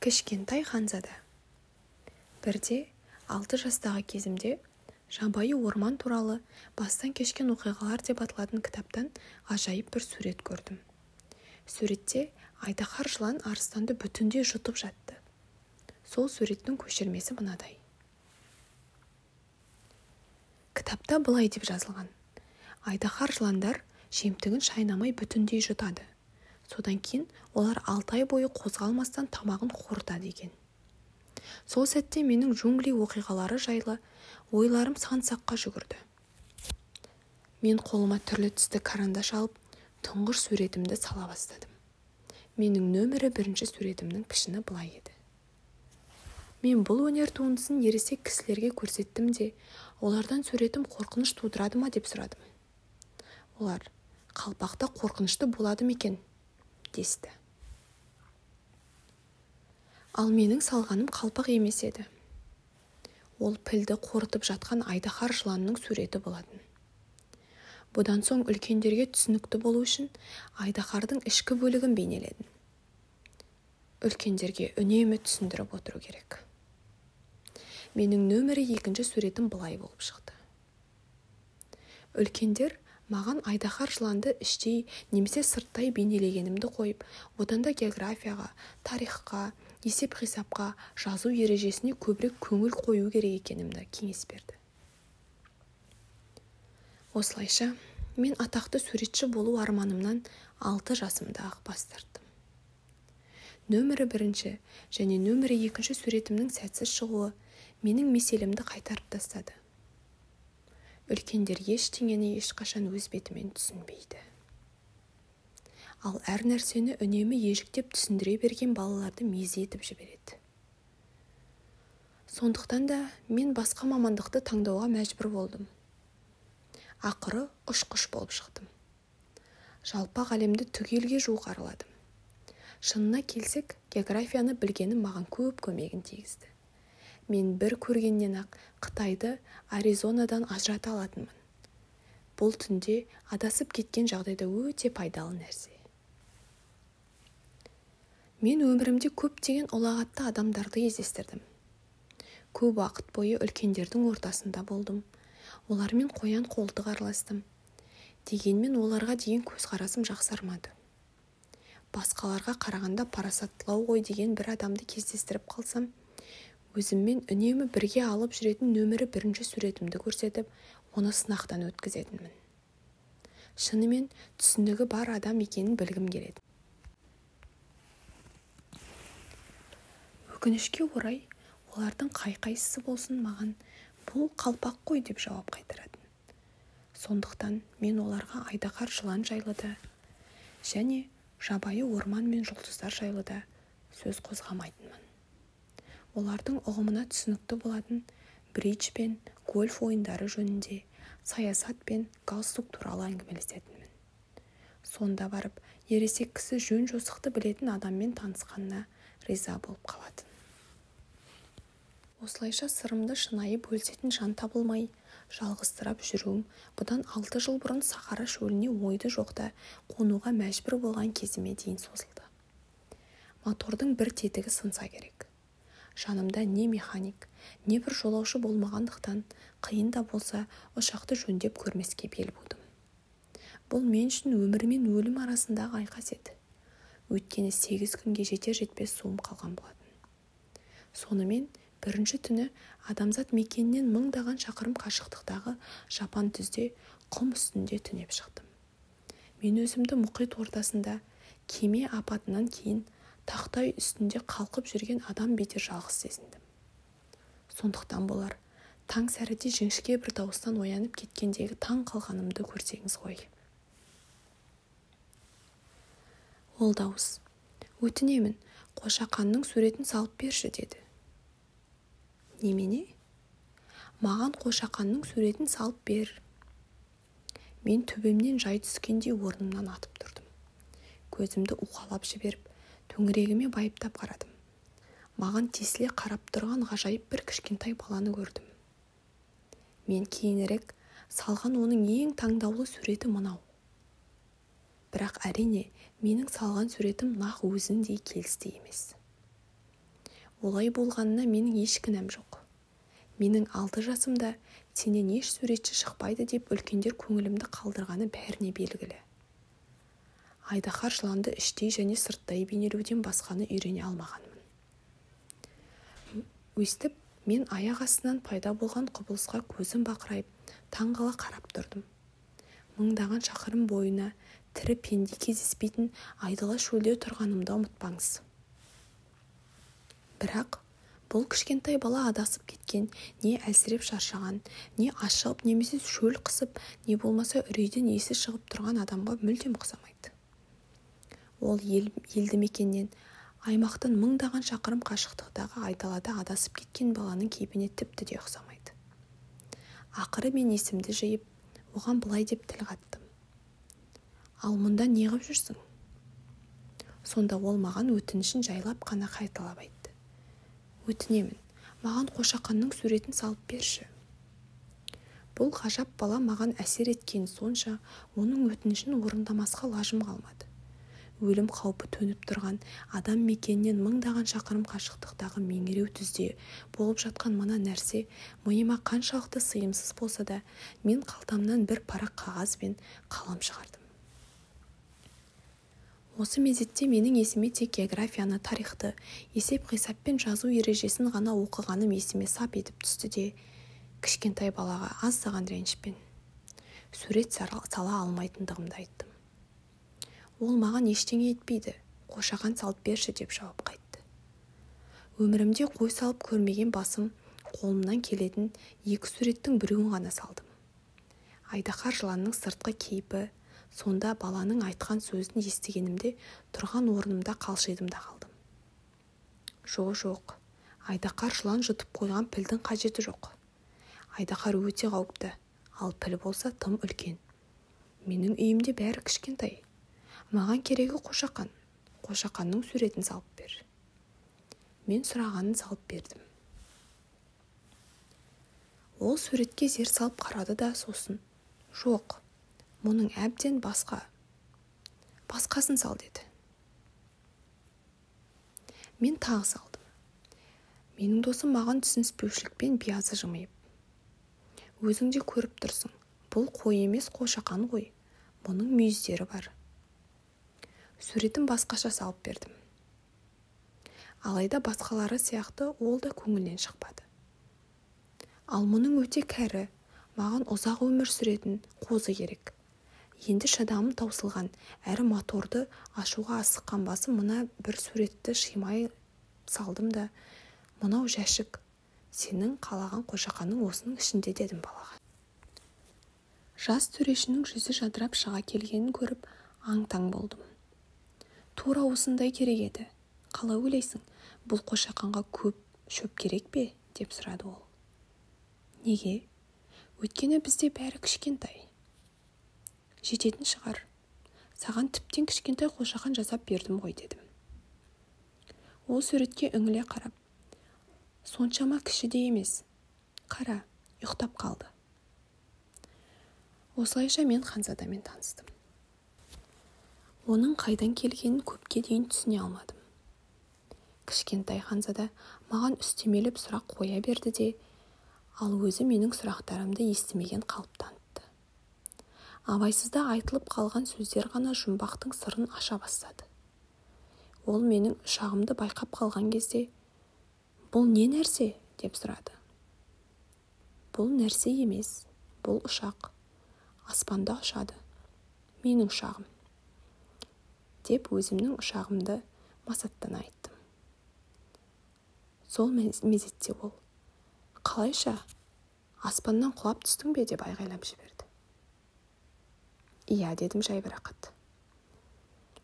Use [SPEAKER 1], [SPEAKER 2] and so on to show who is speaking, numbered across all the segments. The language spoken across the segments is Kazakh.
[SPEAKER 1] Кішкентай ханзада. Бірде 6 жастағы кезімде жабайы орман туралы бастан кешкен оқиғалар деп аталатын кітаптан ғажайып бір сурет көрдім. Суретте айдаһар жылан арыстанды бүтіндей жұтып жатты. Сол суреттің көшірмесі мынадай. Кітапта былай деп жазылған: айдаһар жыландар жемтігін шайнамай бүтіндей жұтады. Содан кейін олар 6 ай бойы қозғалмастан тамағын қорытады екен. Сол сәтте менің джунгли оқиғалары жайлы ойларым сан-саққа жүгірді. Мен қолыма түрлі түсті карандаш алып, тұңғыш суретімді сала бастадым. Менің нөмірі 1 суретімнің пішіні былай еді. Мен бұл өнер туындысын ересек кісілерге көрсеттім де, олардан суретім қорқыныш тудырады ма деп сұрадым. Олар: қалпақта қорқынышты болады ма екен десті. Ал менің салғаным қалпақ емес еді. Ол пілді қорытып жатқан айдаһар жыланның суреті болатын. Бұдан соң үлкендерге түсінікті болу үшін айдаһардың ішкі бөлігін бейнеледім. Үлкендерге үнемі түсіндіріп отыру керек. Менің нөмірі 2 суретім былай болып шықты. Үлкендер маған айдаһар жыланды іштей немесе сырттай бейнелегенімді қойып, одан да географияға, тарихқа, есеп-қисапқа, жазу ережесіне көбірек көңіл қою керек екенімді кеңес берді. Осылайша, мен атақты суретші болу арманымнан 6 жасымда-ақ бас тарттым. Нөмірі 1 және нөмірі 2 суретімнің сәтсіз шығуы менің меселімді қайтарып тастады. Үлкендер ештеңені ешқашан өз бетімен түсінбейді. Ал әр нәрсені үнемі ежіктеп түсіндіре берген балаларды мезі етіп жібереді. Сондықтан да мен басқа мамандықты таңдауға мәжбүр болдым. Ақыры ұшқыш болып шықтым. Жалпақ әлемді түгелге жуық араладым. Шынына келсек, географияны білгенім маған көп көмегін тигізді. Мен бір көргеннен-ақ Қытайды Аризонадан ажырата алатынмын. Бұл түнде адасып кеткен жағдайда өте пайдалы нәрсе. Мен өмірімде көптеген ұлағатты адамдарды кездестірдім. Көп уақыт бойы үлкендердің ортасында болдым. Олармен қоян-қолтық араластым. Дегенмен оларға деген көзқарасым жақсармады. Басқаларға қарағанда парасаттылау ғой деген бір адамды кездестіріп қалсам, өзіммен үнемі бірге алып жүретін нөмірі 1 суретімді көрсетіп, оны сынақтан өткізетінмін. Шынымен түсінігі бар адам екенін білгім келеді. Өкінішке орай, олардың қай-қайсысы болсын маған бұл қалпақ қой деп жауап қайтаратын. Сондықтан мен оларға айдаһар жылан жайлы да және жабайы орман мен жұлдыздар жайлы да сөз қозғамайтынмын. Олардың ұғымына түсінікті болатын бридж пен гольф ойындары жөнінде, саясат пен галстук туралы әңгімелесетінмін. Сонда барып, ересек кісі жөн-жосықты білетін адаммен танысқанына риза болып қалатын. Осылайша сырымды шынайы бөлісетін жан табылмай, жалғызсырап жүруім бұдан 6 жыл бұрын Сахара шөліне ойды жоқта қонуға мәжбүр болған кезіме дейін созылды. Мотордың бір тетігі сынса керек. Жанымда не механик, не бір жолаушы болмағандықтан қиын да болса ұшақты жөндеп көрмеске бел будым. Бұл мен үшін өмір мен өлім арасындағы айқас еді. Өйткені 8 күнге жетер-жетпес суым қалған болатын. Сонымен бірінші түні адамзат мекенінен мыңдаған шақырым қашықтықтағы жапан түзде құм үстінде түнеп шықтым. Мен өзімді мұхит ортасында кеме апатынан кейін тақтай үстінде қалқып жүрген адам бетер жалғыз сезіндім. Сондықтан болар, таң сәріде жіңішке бір дауыстан оянып кеткендегі таң қалғанымды көрсеңіз ғой. Ол дауыс: өтінемін, Қошақанның суретін салып берші деді. Немене? Маған Қошақанның суретін салып бер. Мен төбемнен жай түскендей орнымнан атып тұрдым. Көзімді уқалап жіберіп, төңірегіме байыптап қарадым. Маған тесіле қарап тұрған ғажайып бір кішкентай баланы көрдім. Мен кейінірек салған оның ең таңдаулы суреті мынау. Бірақ әрине менің салған суретім нақ өзіндей келісті емес. Олай болғанына менің еш кінәм жоқ. Менің 6 жасымда сенен еш суретші шықпайды деп үлкендер көңілімді қалдырғаны бәріне белгілі. Айдаһар жыланды іштей және сырттай бейнелеуден басқаны үйрене алмағанмын. Өстіп, мен аяқ астынан пайда болған құбылысқа көзім бақырайып, таңғала қарап тұрдым. Мыңдаған шақырым бойына тірі пенде кездеспейтін айдала шөлде тұрғанымды ұмытпаңыз. Бірақ бұл кішкентай бала адасып кеткен, не әлсіреп шаршаған, не ашығып немесе шөл қысып, не болмаса үрейден есі шығып тұрған адамға мүлдем ұқсамайды. Ол елді мекеннен, аймақтан мыңдаған шақырым қашықтықтағы айдалада адасып кеткен баланың кейпіне тіпті де ұқсамайды. Ақыры мен есімді жиып, оған былай деп тіл қаттым. Ал мұнда не ғып жүрсің? Сонда ол маған өтінішін жайлап қана қайталап айтты. Өтінемін, маған Қошақанның суретін салып берші. Бұл ғажап бала маған әсер еткен сонша, оның өтінішін орындамасқа лажым қалмады. Өлім қаупі төніп тұрған адам мекенінен мыңдаған шақырым қашықтықтағы меңіреу түзде болып жатқан мына нәрсе миыма қаншалықты сыйымсыз болса да, мен қалтамнан бір парақ қағаз бен қалам шығардым. Осы мезетте менің есіме тек географияны, тарихты, есеп-қисап пен жазу ережесін ғана оқығаным есіме сап етіп түсті де, кішкентай балаға аздаған ренішпен сурет сала алмайтындығымды айттым. Ол маған ештеңе етпейді, Қошақан салып берші деп жауап қайтты. Өмірімде қой салып көрмеген басым, қолымнан келетін 2 суреттің біреуін ғана салдым. Айдаһар жыланның сыртқы кейпі, сонда баланың айтқан сөзін естігенімде тұрған орнымда қалшидым да қалдым. Жоқ, айдаһар жылан жұтып қойған пілдің қажеті жоқ. Айдаһар өте қауіпті, ал піл болса тым үлкен. Менің үйімде бәрі кішкентай. Маған керегі Қошақан. Қошақанның суретін салып бер. Мен сұрағанын салып бердім. Ол суретке зер салып қарады да сосын, жоқ, мұның әбден басқасын сал деді. Мен тағы салдым. Менің досым маған түсініспеушілікпен биязы жымиып. Өзің де көріп тұрсың, бұл қой емес Қошақан ғой, бұның мүйіздері бар. Суретін басқаша салып бердім. Алайда басқалары сияқты ол да көңілінен шықпады. Ал мұның өте кәрі, маған ұзақ өмір сүретін қозы керек. Енді шыдамым таусылған, әрі моторды ашуға асыққан басым мына бір суретті шимай салдым да, мынау жәшік, сенің қалаған Қошақанның осының ішінде дедім балаға. Жас төрешінің жүзі жадырап шыға келгенін көріп, аң-таң болдым. Тура осындай керек еді. Қалай ойлайсың, бұл Қошақанға көп шөп керек пе? Деп сұрады ол. Неге? Өйткені бізде бәрі кішкентай. Жететін шығар. Саған тіптен кішкентай Қошақан жасап бердім ғой дедім. Ол суретке үңіле қарап, соншама кіші де емес. Қара, ұйықтап қалды. Осылайша мен Ханзадамен таныстым. Оның қайдан келгенін көпке дейін түсіне алмадым. Кішкентай Ханзада маған үстемелеп сұрақ қоя берді де, ал өзі менің сұрақтарымды естімеген қалып танытты. Абайсызда айтылып қалған сөздер ғана жұмбақтың сырын аша бастады. Ол менің ұшағымды байқап қалған кезде, бұл не нәрсе? Деп сұрады. Бұл нәрсе емес, бұл ұшақ. Аспанда ұшады. Менің ұшағым. Деп өзімнің ұшағымды масаттана айттым. Сол мезетте ол, қалайша, аспаннан құлап түстің бе деп айғайлап жіберді. Иә, дедім жайбарақат.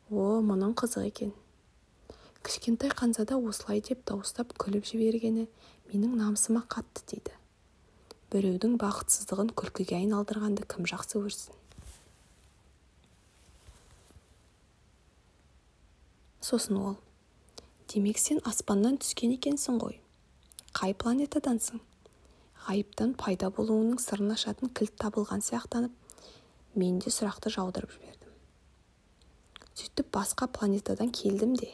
[SPEAKER 1] Мұның қызық екен. Кішкентай Ханзада осылай деп дауыстап күліп жібергені менің намысыма қатты тиді. Біреудің бақытсыздығын күлкіге айналдырғанды кім жақсы көрсін. Сосын ол, демек сен аспаннан түскен екенсің ғой. Қай планетадансың? Ғайыптан пайда болуының сырын ашатын кілт табылған сияқтанып, мен де сұрақты жаудырып жібердім. Сөйтіп басқа планетадан келдім де.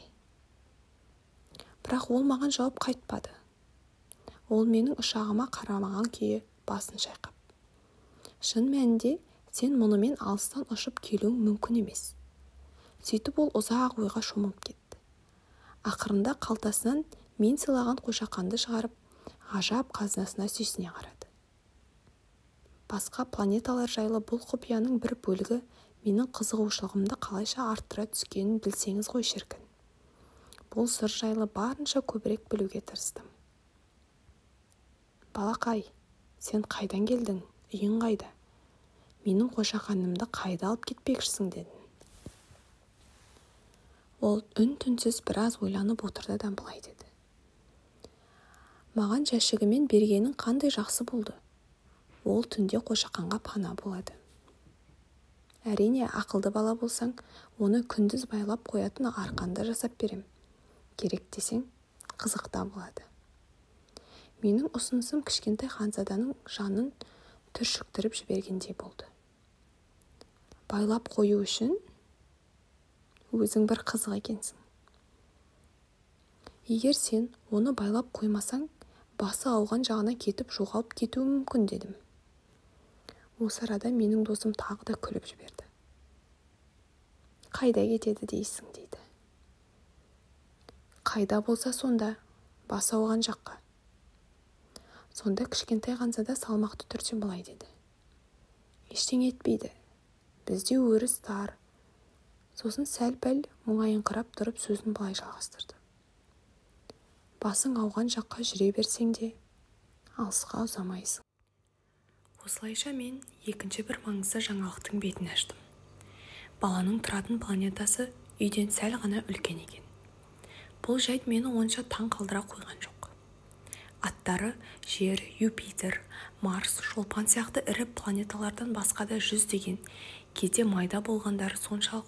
[SPEAKER 1] бірақ ол маған жауап қайтпады. Ол менің ұшағыма қарамаған күйі басын шайқап: шын мәнінде сен мұнымен алыстан ұшып келуің мүмкін емес. Сөйтіп ол ұзақ ойға шомып кетті. Ақырында қалтасынан мен сыйлаған қошақанды шығарып, ғажап қазынасына сүйсіне қарады. Басқа планеталар жайлы бұл құпияның бір бөлігі менің қызығушылығымды қалайша арттыра түскенін білсеңіз ғой шіркін. Бұл сыр жайлы барынша көбірек білуге тырыстым. Балақай, сен қайдан келдің? Үйің қайда? Менің қошақанымды қайда алып кетпекшісің дедім. Ол үн-түнсіз біраз ойланып отырды да былай деді: маған жәшігімен бергенің қандай жақсы болды. Ол түнде қошақанға пана болады. Әрине, ақылды бала болсаң, оны күндіз байлап қоятын арқанды жасап берем. Керек десең, қызық та болады. Менің ұсынысым кішкентай ханзаданың жанын түршіктіріп жібергендей болды. Байлап қою үшін? Өзің бір қызық екенсің. Егер сен оны байлап қоймасаң, басы ауған жағына кетіп жоғалып кетуі мүмкін дедім. Осы арада менің досым тағы да күліп жіберді. Қайда кетеді дейсің дейді. Қайда болса сонда, басы ауған жаққа. Сонда кішкентай ханзада салмақты түрде былай деді: ештеңе етпейді. Бізде өріс тар. Сосын сәл-пәл мұңайыңқырап тұрып сөзін былай жалғастырды: басың ауған жаққа жүре берсең де, алысқа ұзамайсың. Осылайша мен екінші бір маңызды жаңалықтың бетін аштым. Баланың тұратын планетасы үйден сәл ғана үлкен екен. Бұл жайт мені онша таң қалдыра қойған жоқ. Аттары Жер, Юпитер, Марс, Шолпан сияқты ірі планеталардан басқа да жүздеген, кейде майда болғандары соншалық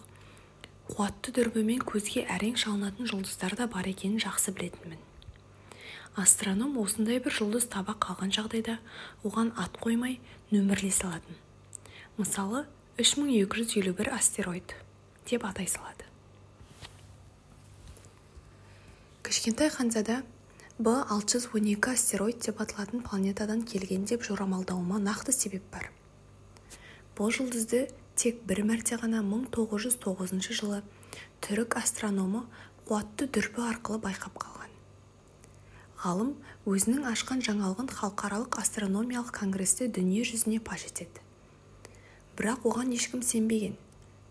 [SPEAKER 1] қуатты дүрбімен көзге әрең шалынатын жұлдыздар да бар екенін жақсы білетінмін. Астроном осындай бір жұлдыз таба қалған жағдайда оған ат қоймай нөмірлей салатын. Мысалы, 3251 астероид деп атай салады. Кішкентай ханзада Б612 астероид деп аталатын планетадан келген деп жорамалдауыма нақты себеп бар. Бұл жұлдызды тек бір мәрте ғана 1909 жылы түрік астрономы қуатты дүрбі арқылы байқап қалған. Ғалым өзінің ашқан жаңалығын халықаралық астрономиялық конгресте дүние жүзіне паш етеді. Бірақ оған ешкім сенбеген,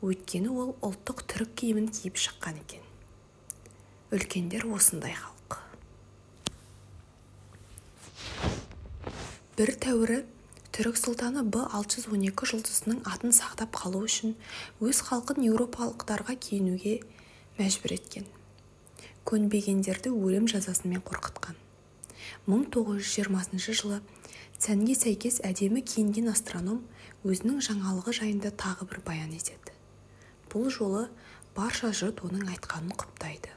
[SPEAKER 1] өйткені ол ұлттық түрік киімін киіп шыққан екен. Үлкендер осындай халық. Бір тәуірі түрік сұлтаны Б612 жұлдызының атын сақтап қалу үшін өз халқын еуропалықтарға киінуге мәжбүр еткен. Көнбегендерді өлім жазасымен қорқытқан. 1920 жылы сәнге сәйкес әдемі киінген астроном өзінің жаңалығы жайында тағы бір баян етеді. Бұл жолы барша жұрт оның айтқанын құптайды.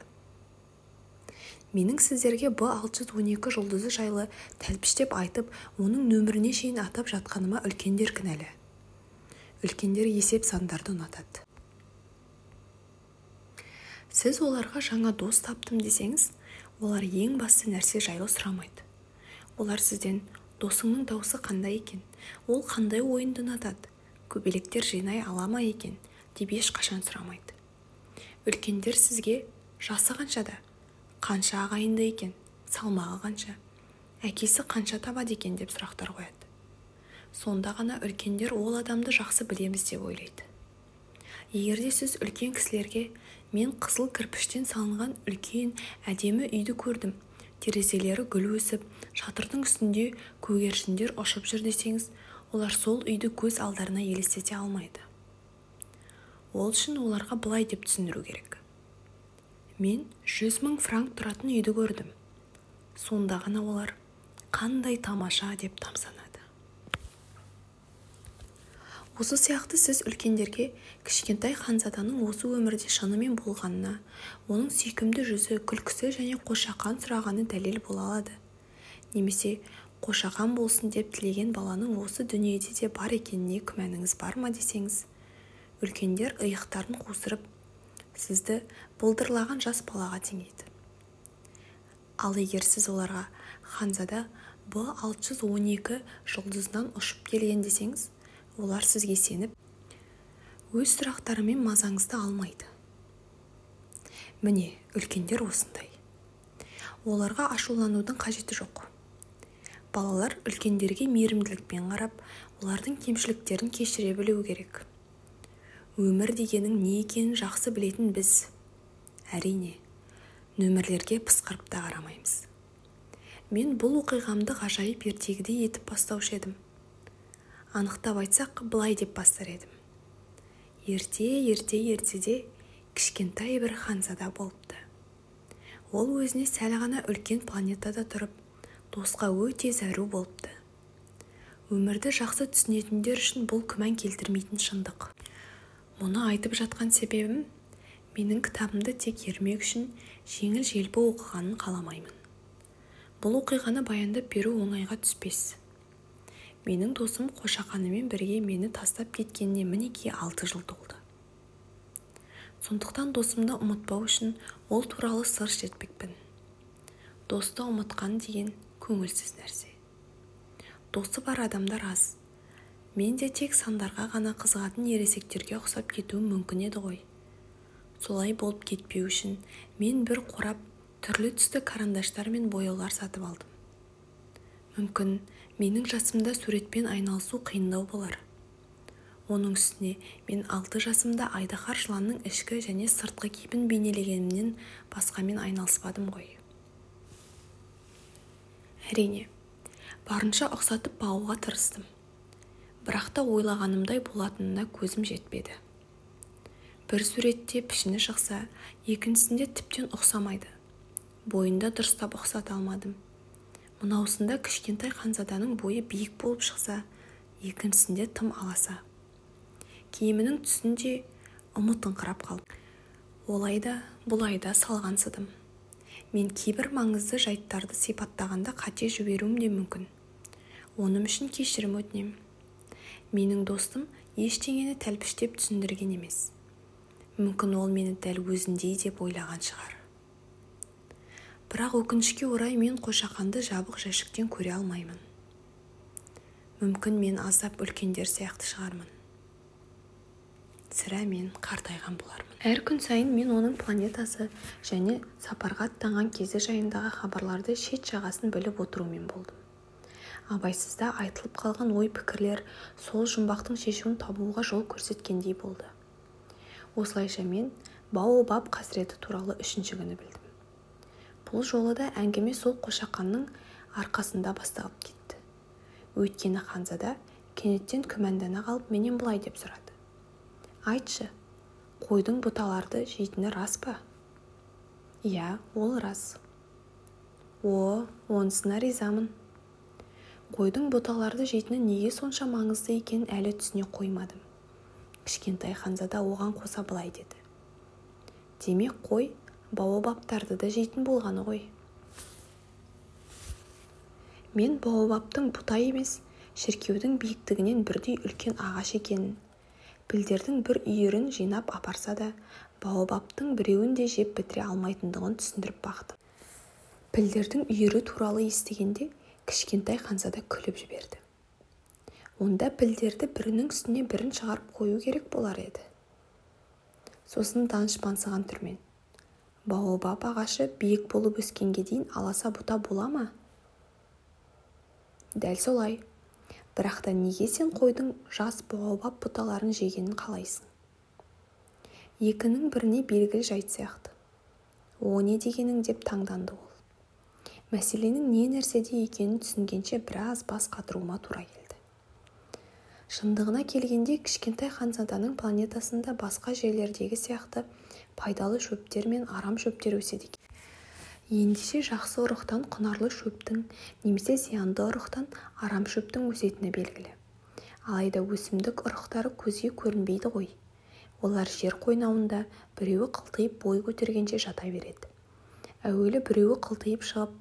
[SPEAKER 1] Менің сіздерге Б612 жұлдызы жайлы тәлпіштеп айтып, оның нөміріне шейін атап жатқаныма үлкендер кінәлі. Үлкендер есеп сандарды ұнатады. Сіз оларға жаңа дос таптым десеңіз, олар ең басты нәрсе жайлы сұрамайды. Олар сізден: досыңның даусы қандай екен, ол қандай ойынды ұнатады, көбелектер жинай ала ма екен деп ешқашан сұрамайды. Үлкендер сізге: жасы қаншада, қанша ағайынды екен, салмағы қанша, әкесі қанша табады екен деп сұрақтар қояды. Сонда ғана үлкендер ол адамды жақсы білеміз деп ойлайды. Егерде сіз үлкен кісілерге: мен қызыл кірпіштен салынған үлкен әдемі үйді көрдім, терезелері гүл өсіп, шатырдың үстінде көгершіндер ұшып жүр десеңіз, олар сол үйді көз алдарына елестете алмайды. Ол үшін оларға былай деп түсіндіру керек: мен 100 000 франк тұратын үйді көрдім. Сонда ғана олар қандай тамаша деп тамсанады. Осы сияқты сіз үлкендерге кішкентай ханзаданың осы өмірде шынымен болғанына, оның сүйкімді жүзі, күлкісі және қошақан сұрағаны дәлел бола алады. Немесе қошақан болсын деп тілеген баланың осы дүниеде де бар екеніне күмәніңіз бар ма десеңіз, үлкендер иықтарын қусырып сізді былдырлаған жас балаға теңейді. Ал егер сіз оларға Ханзада Б612 жұлдызынан ұшып келген десеңіз, олар сізге сеніп, өз сұрақтарымен мазаңызды алмайды. Міне, үлкендер осындай. Оларға ашуланудың қажеті жоқ. Балалар үлкендерге мейірімділікпен қарап, олардың кемшіліктерін кешіре білуі керек. Өмір дегенің не екенін жақсы білетін біз, әрине, нөмірлерге пысқырып та қарамаймыз. Мен бұл оқиғамды ғажайып ертегідей етіп бастаушы едім. Анықтап айтсақ, былай деп бастар едім. Ертеде кішкентай бір Ханзада болыпты. Ол өзіне сәл ғана үлкен планетада тұрып, досқа өте зәру болыпты. Өмірді жақсы түсінетіндер үшін бұл күмән келтірмейтін шындық. Мұны айтып жатқан себебім, менің кітабымды тек ермек үшін жеңіл-желпі оқығанын қаламаймын. Бұл оқиғаны баяндап беру оңайға түспес. Менің досым Қошақанымен бірге мені тастап кеткеніне мінекей 6 жыл толды. Сондықтан досымды ұмытпау үшін ол туралы сыр шертпекпін. Досты ұмытқан деген көңілсіз нәрсе. Досы бар адамдар аз. Мен де тек сандарға ғана қызығатын ересектерге ұқсап кетуім мүмкін еді ғой. Солай болып кетпеу үшін мен бір қорап түрлі түсті карандаштар мен бояулар сатып алдым. Мүмкін менің жасымда суретпен айналысу қиындау болар. Оның үстіне мен 6 жасымда айдаһар жыланның ішкі және сыртқы кейпін бейнелегенімнен басқамен айналыспадым ғой. Әрине, барынша ұқсатып бағуға тырыстым. Бірақ та ойлағанымдай болатынына көзім жетпеді. Бір суретте пішіні шықса, екіншісінде тіптен ұқсамайды. Бойында дұрыстап ұқсата алмадым. Мұнаусында кішкентай Ханзаданың бойы биік болып шықса, екіншісінде тым аласа. Киімінің түсінде ұмытыңқырап қалды. Олайда, бұлайда салғансыдым. Мен кейбір маңызды жайттарды сипаттағанда қате жіберуім де мүмкін. Оным үшін кешірім өтінем. Менің достым ештеңені тәлпіштеп түсіндірген емес. Мүмкін ол мені дәл өзіндей деп ойлаған шығар. Бірақ өкінішке орай мен Қошақанды жабық жәшіктен көре алмаймын. Мүмкін мен аздап үлкендер сияқты шығармын. Сірә мен қартайған болармын. Әр күн сайын мен оның планетасы және сапарға аттанған кезі жайындағы хабарларды шет жағасын біліп отырумен болдым. Абайсызда айтылып қалған ой-пікірлер сол жұмбақтың шешуін табуға жол көрсеткендей болды. Осылайша мен Баобаб қасіреті туралы 3-ші күні білдім. Бұл жолы да әңгіме сол Қошақанның арқасында басталып кетті. Өйткені Ханзада кенеттен күмәндана қалып менен былай деп сұрады. Айтшы, қойдың бұталарды жейтіні рас па? Иә, ол рас. Онысына ризамын. Қойдың бұталарды жейтіні неге сонша маңызды екенін әлі түсіне қоймадым. Кішкентай Ханзада оған қоса былай деді. Демек қой Баобабтарды да жейтін болғаны ғой. Мен Баобабтың бұта емес, шіркеудің биіктігінен бірдей үлкен ағаш екенін, пілдердің бір үйірін жинап апарса да, Баобабтың біреуін де жеп бітіре алмайтындығын түсіндіріп бақтым. Пілдердің үйірі туралы естігенде кішкентай Ханзада күліп жіберді. Онда пілдерді бірінің үстіне бірін шығарып қою керек болар еді. Сосын данышпансыған түрмен. Баобаб ағашы биік болып өскенге дейін аласа бұта бола ма? Дәл солай. Бірақ та неге сен қойдың жас Баобаб бұталарын жегенін қалайсың? Екінің біріне белгілі жайт сияқты. О не дегенің деп таңданды ол. Мәселенің не нәрседе екенін түсінгенше біраз бас қатыруыма тура келді. Шындығына келгенде кішкентай Ханзаданың планетасында басқа жерлердегі сияқты пайдалы шөптер мен арам шөптер өседі екен. Ендеше жақсы ұрықтан құнарлы шөптің немесе зиянды ұрықтан арам шөптің өсетіні белгілі. Алайда өсімдік ұрықтары көзге көрінбейді ғой. Олар жер қойнауында біреуі қылтиып бой көтергенше жата береді. Әуелі біреуі қылтиып шығып,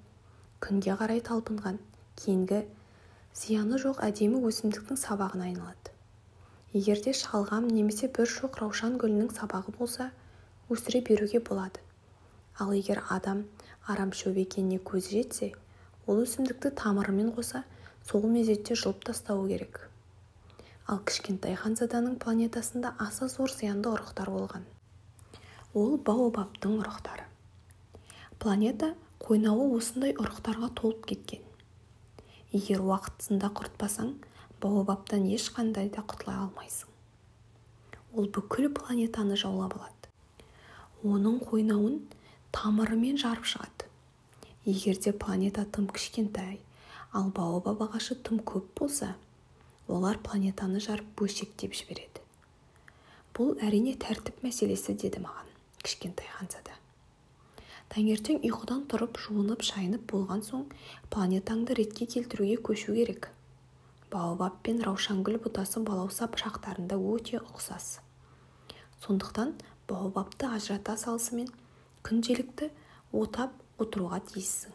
[SPEAKER 1] күнге қарай талпынған, кейінгі зияны жоқ әдемі өсімдіктің сабағына айналады. Егерде шалғам немесе бір шоқ раушан гүлінің сабағы болса, өсіре беруге болады. Ал егер адам арамшөп екеніне көзі жетсе, ол өсімдікті тамырымен қоса сол мезетте жұлып тастауы керек. Ал кішкентай ханзаданың планетасында аса зор зиянды ұрықтар болған. Ол баобабтың ұрықтары. Планета қойнауы осындай ұрықтарға толып кеткен. Егер уақытысында құртпасаң, баобабтан ешқандай да құтыла алмайсың. Ол бүкіл планетаны жаулап алады. Оның қойнауын тамырымен жарып шығады. Егерде планета тым кішкентай, ал баобаб ағашы тым көп болса, олар планетаны жарып бөлшектеп жібереді. Бұл әрине тәртіп мәселесі, деді маған кішкентай ханзада. Таңертең ұйқыдан тұрып, жуынып, шайынып болған соң, планетаңды ретке келтіруге көшу керек. Баобаб пен раушангүл бұтасы балауса шақтарында өте ұқсас. Сондықтан баобабты ажырата салысымен күнделікті отап отыруға тиіссің.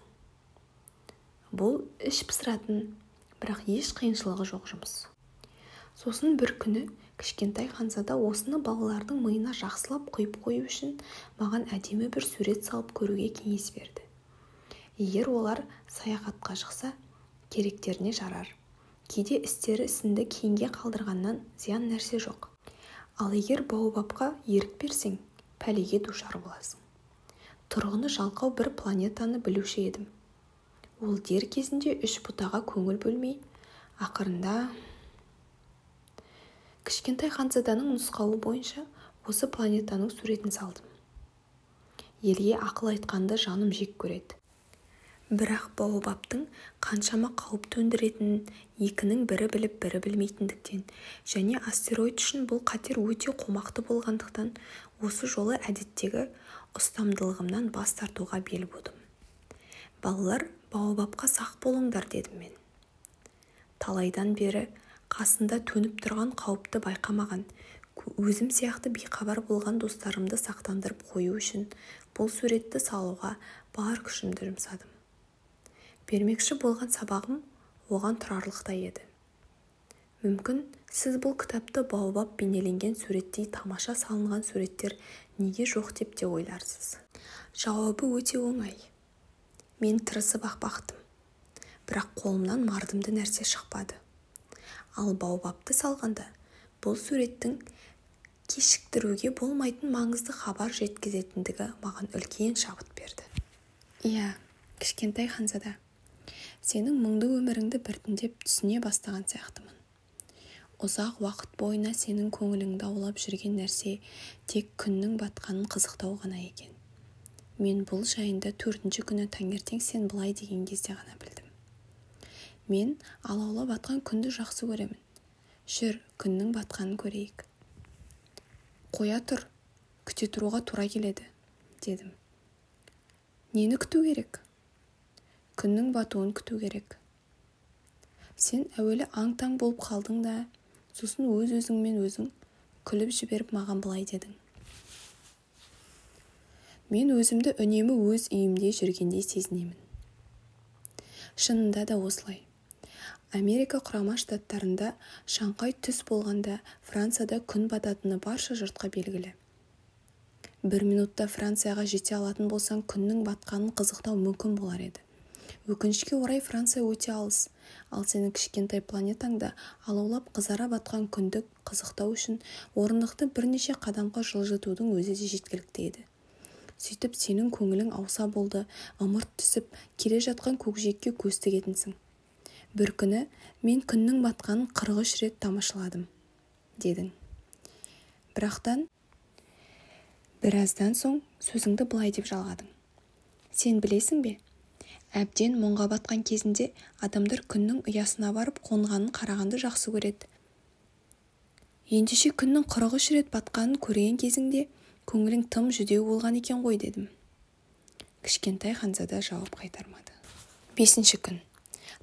[SPEAKER 1] Бұл іш пысыратын, бірақ еш қиыншылығы жоқ жұмыс. Сосын бір күні кішкентай ханзада осыны балалардың миына жақсылап құйып қою үшін маған әдемі бір сурет салып көруге кеңес берді. Егер олар саяхатқа шықса, керектеріне жарар. Кейде істері ісінді кейінге қалдырғаннан зиян нәрсе жоқ. Ал егер баобабқа ерік берсең, пәлеге душар боласың. Тұрғыны жалқау бір планетаны білуші едім. Ол дер кезінде үш бұтаға көңіл бөлмей, ақырында кішкентай ханзаданың нұсқауы бойынша осы планетаның суретін салдым. Елге ақыл айтқанды жаным жек көреді. Бірақ баобабтың қаншама қауіп төндіретінін екінің бірі біліп, бірі білмейтіндіктен, және астероид үшін бұл қатер өте қомақты болғандықтан, осы жолы әдеттегі ұстамдылығымнан бас тартуға бел будым. Балалар, баобабқа сақ болыңдар, дедім мен. Талайдан бері қасында төніп тұрған қауіпті байқамаған, өзім сияқты бейхабар болған достарымды сақтандырып қою үшін бұл суретті салуға бар күшімді жұмсадым. Бермекші болған сабағым оған тұрарлықтай еді. Мүмкін сіз бұл кітапты баобаб бейнеленген суреттей тамаша салынған суреттер неге жоқ деп те ойларсыз. Жауабы өте оңай. Мен тырысып-ақ бақтым, бірақ қолымнан мардымды нәрсе шықпады. Ал баобабты салғанда бұл суреттің кешіктіруге болмайтын маңызды хабар жеткізетіндігі маған үлкен шабыт берді. Иә, кішкентай ханзада, сенің мұңды өміріңді біртіндеп түсіне бастаған сияқтымын. Ұзақ уақыт бойына сенің көңіліңді аулап жүрген нәрсе тек күннің батқанын қызықтау ғана екен. Мен бұл жайында 4-ші күні таңертең сен былай деген кезде ғана білдім. Мен алаулап атқан күнді жақсы көремін. Жүр, күннің батқанын көрейік. Қоя тұр, күте тұруға тура келеді, дедім. Нені күту керек? Күннің батуын күту керек. Сен әуелі аң-таң болып қалдың да, сосын өз-өзіңмен өзің күліп жіберіп маған былай дедің. Мен өзімді үнемі өз үйімде жүргендей сезінемін. Шынында да осылай. Америка құрама штаттарында шаңқай түс болғанда Францияда күн бататыны барша жұртқа белгілі. 1 минутта Францияға жете алатын болсаң, күннің батқанын қызықтау мүмкін болар еді. Өкінішке орай Франция өте алыс, ал сенің кішкентай планетаңда алаулап қызара батқан күнді қызықтау үшін орындықты бірнеше қадамға жылжытудың өзі де жеткілікті еді. Сөйтіп сенің көңілің ауса болды, ымырт түсіп, келе жатқан көкжиекке көз тігетінсің. Бір күні мен күннің батқанын 43 рет тамашаладым, дедің. Біраздан соң сөзіңді былай деп жалғадың. Сен білесің бе? Әбден мұңға батқан кезінде адамдар күннің ұясына барып қонғанын қарағанды жақсы көреді. Ендеше күннің 43 рет батқанын көрген кезіңде көңілің тым жүдеу болған екен ғой, дедім. Кішкентай ханзада жауап қайтармады. 5-ші күн.